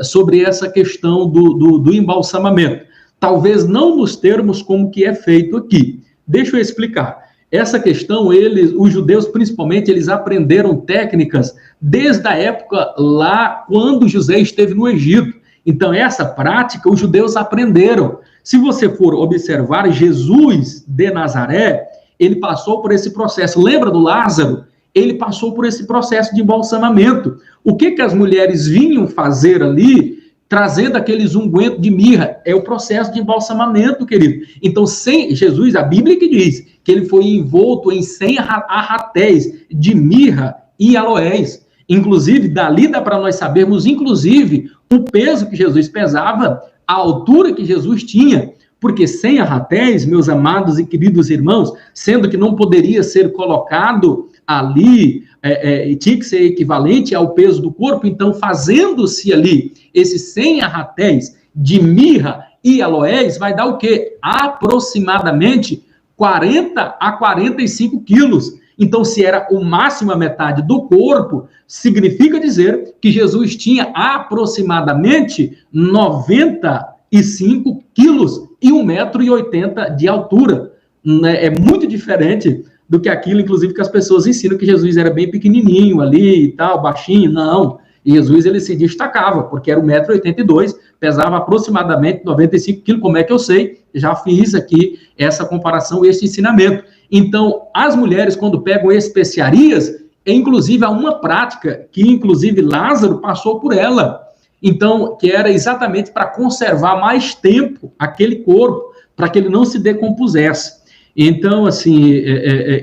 sobre essa questão do embalsamamento. Talvez não nos termos como que é feito aqui. Deixa eu explicar. Essa questão, os judeus principalmente, eles aprenderam técnicas desde a época lá quando José esteve no Egito. Então, essa prática, os judeus aprenderam. Se você for observar, Jesus de Nazaré, ele passou por esse processo. Lembra do Lázaro? Ele passou por esse processo de embalsamamento. O que as mulheres vinham fazer ali, trazendo aqueles ungüentos de mirra? É o processo de embalsamamento, querido. Então, Jesus, a Bíblia que diz que ele foi envolto em 100 arratéis de mirra e aloés. Inclusive, dali dá para nós sabermos, inclusive, o peso que Jesus pesava, a altura que Jesus tinha, porque 100 arratéis, meus amados e queridos irmãos, sendo que não poderia ser colocado ali, tinha que ser equivalente ao peso do corpo, então, fazendo-se ali esses 100 arratéis de mirra e aloés, vai dar o quê? Aproximadamente 40 a 45 quilos. Então, se era o máximo a metade do corpo, significa dizer que Jesus tinha aproximadamente 95 quilos e 1,80 m de altura. É muito diferente do que aquilo, inclusive, que as pessoas ensinam que Jesus era bem pequenininho ali e tal, baixinho. Não. Jesus, ele se destacava, porque era 1,82 m, pesava aproximadamente 95 quilos. Como é que eu sei? Já fiz aqui essa comparação, esse ensinamento. Então, as mulheres, quando pegam especiarias, inclusive há uma prática que, inclusive, Lázaro passou por ela. Então, que era exatamente para conservar mais tempo aquele corpo, para que ele não se decompusesse. Então, assim,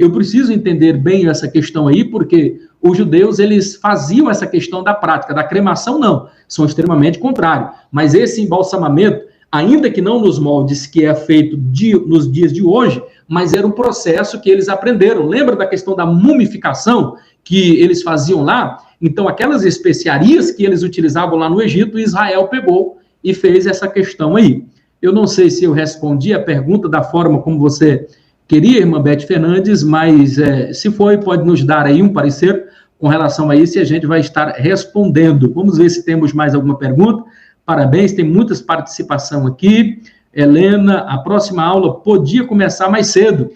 eu preciso entender bem essa questão aí, porque os judeus, eles faziam essa questão da prática, da cremação não, são extremamente contrários. Mas esse embalsamamento, ainda que não nos moldes que é feito nos dias de hoje, mas era um processo que eles aprenderam. Lembra da questão da mumificação que eles faziam lá? Então, aquelas especiarias que eles utilizavam lá no Egito, Israel pegou e fez essa questão aí. Eu não sei se eu respondi a pergunta da forma como você queria, irmã Beth Fernandes, mas se foi, pode nos dar aí um parecer com relação a isso e a gente vai estar respondendo. Vamos ver se temos mais alguma pergunta. Parabéns, tem muitas participação aqui. Helena, a próxima aula podia começar mais cedo,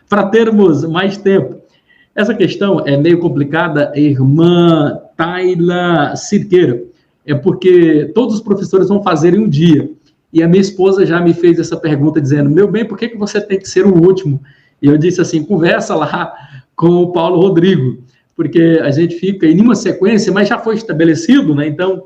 para termos mais tempo. Essa questão é meio complicada, irmã Tayla Cirqueira, porque todos os professores vão fazer em um dia. E a minha esposa já me fez essa pergunta, dizendo, meu bem, por que você tem que ser o último? E eu disse assim, conversa lá com o Paulo Rodrigo, porque a gente fica em uma sequência, mas já foi estabelecido, né? Então,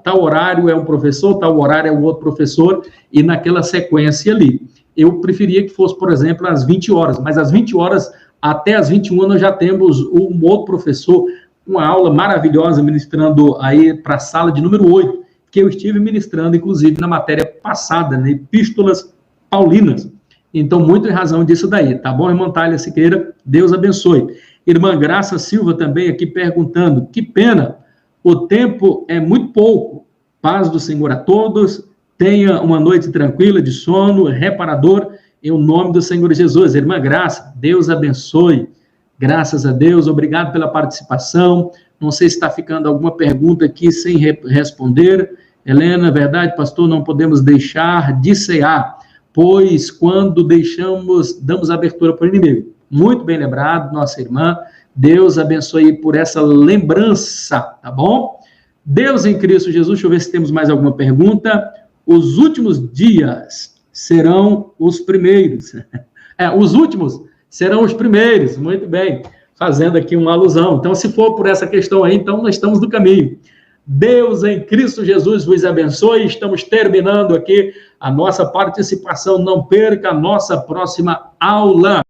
tal horário é um professor, tal horário é o outro professor, e naquela sequência ali. Eu preferia que fosse, por exemplo, às 20 horas, mas às 20 horas, até às 21 nós já temos um outro professor, uma aula maravilhosa, ministrando aí para a sala de número 8, que eu estive ministrando, inclusive, na matéria passada, né, Epístolas Paulinas. Então, muito em razão disso daí, tá bom, irmã Thalia Siqueira? Deus abençoe. Irmã Graça Silva também aqui perguntando, que pena, o tempo é muito pouco. Paz do Senhor a todos, tenha uma noite tranquila, de sono, reparador, em o nome do Senhor Jesus. Irmã Graça, Deus abençoe. Graças a Deus, obrigado pela participação. Não sei se está ficando alguma pergunta aqui sem responder. Helena, verdade, pastor, não podemos deixar de cear, pois quando damos abertura para o inimigo. Muito bem lembrado, nossa irmã. Deus abençoe por essa lembrança, tá bom? Deus em Cristo Jesus, deixa eu ver se temos mais alguma pergunta. Os últimos dias serão os primeiros. Os últimos serão os primeiros, muito bem. Fazendo aqui uma alusão. Então, se for por essa questão aí, então nós estamos no caminho. Deus em Cristo Jesus vos abençoe. Estamos terminando aqui a nossa participação. Não perca a nossa próxima aula.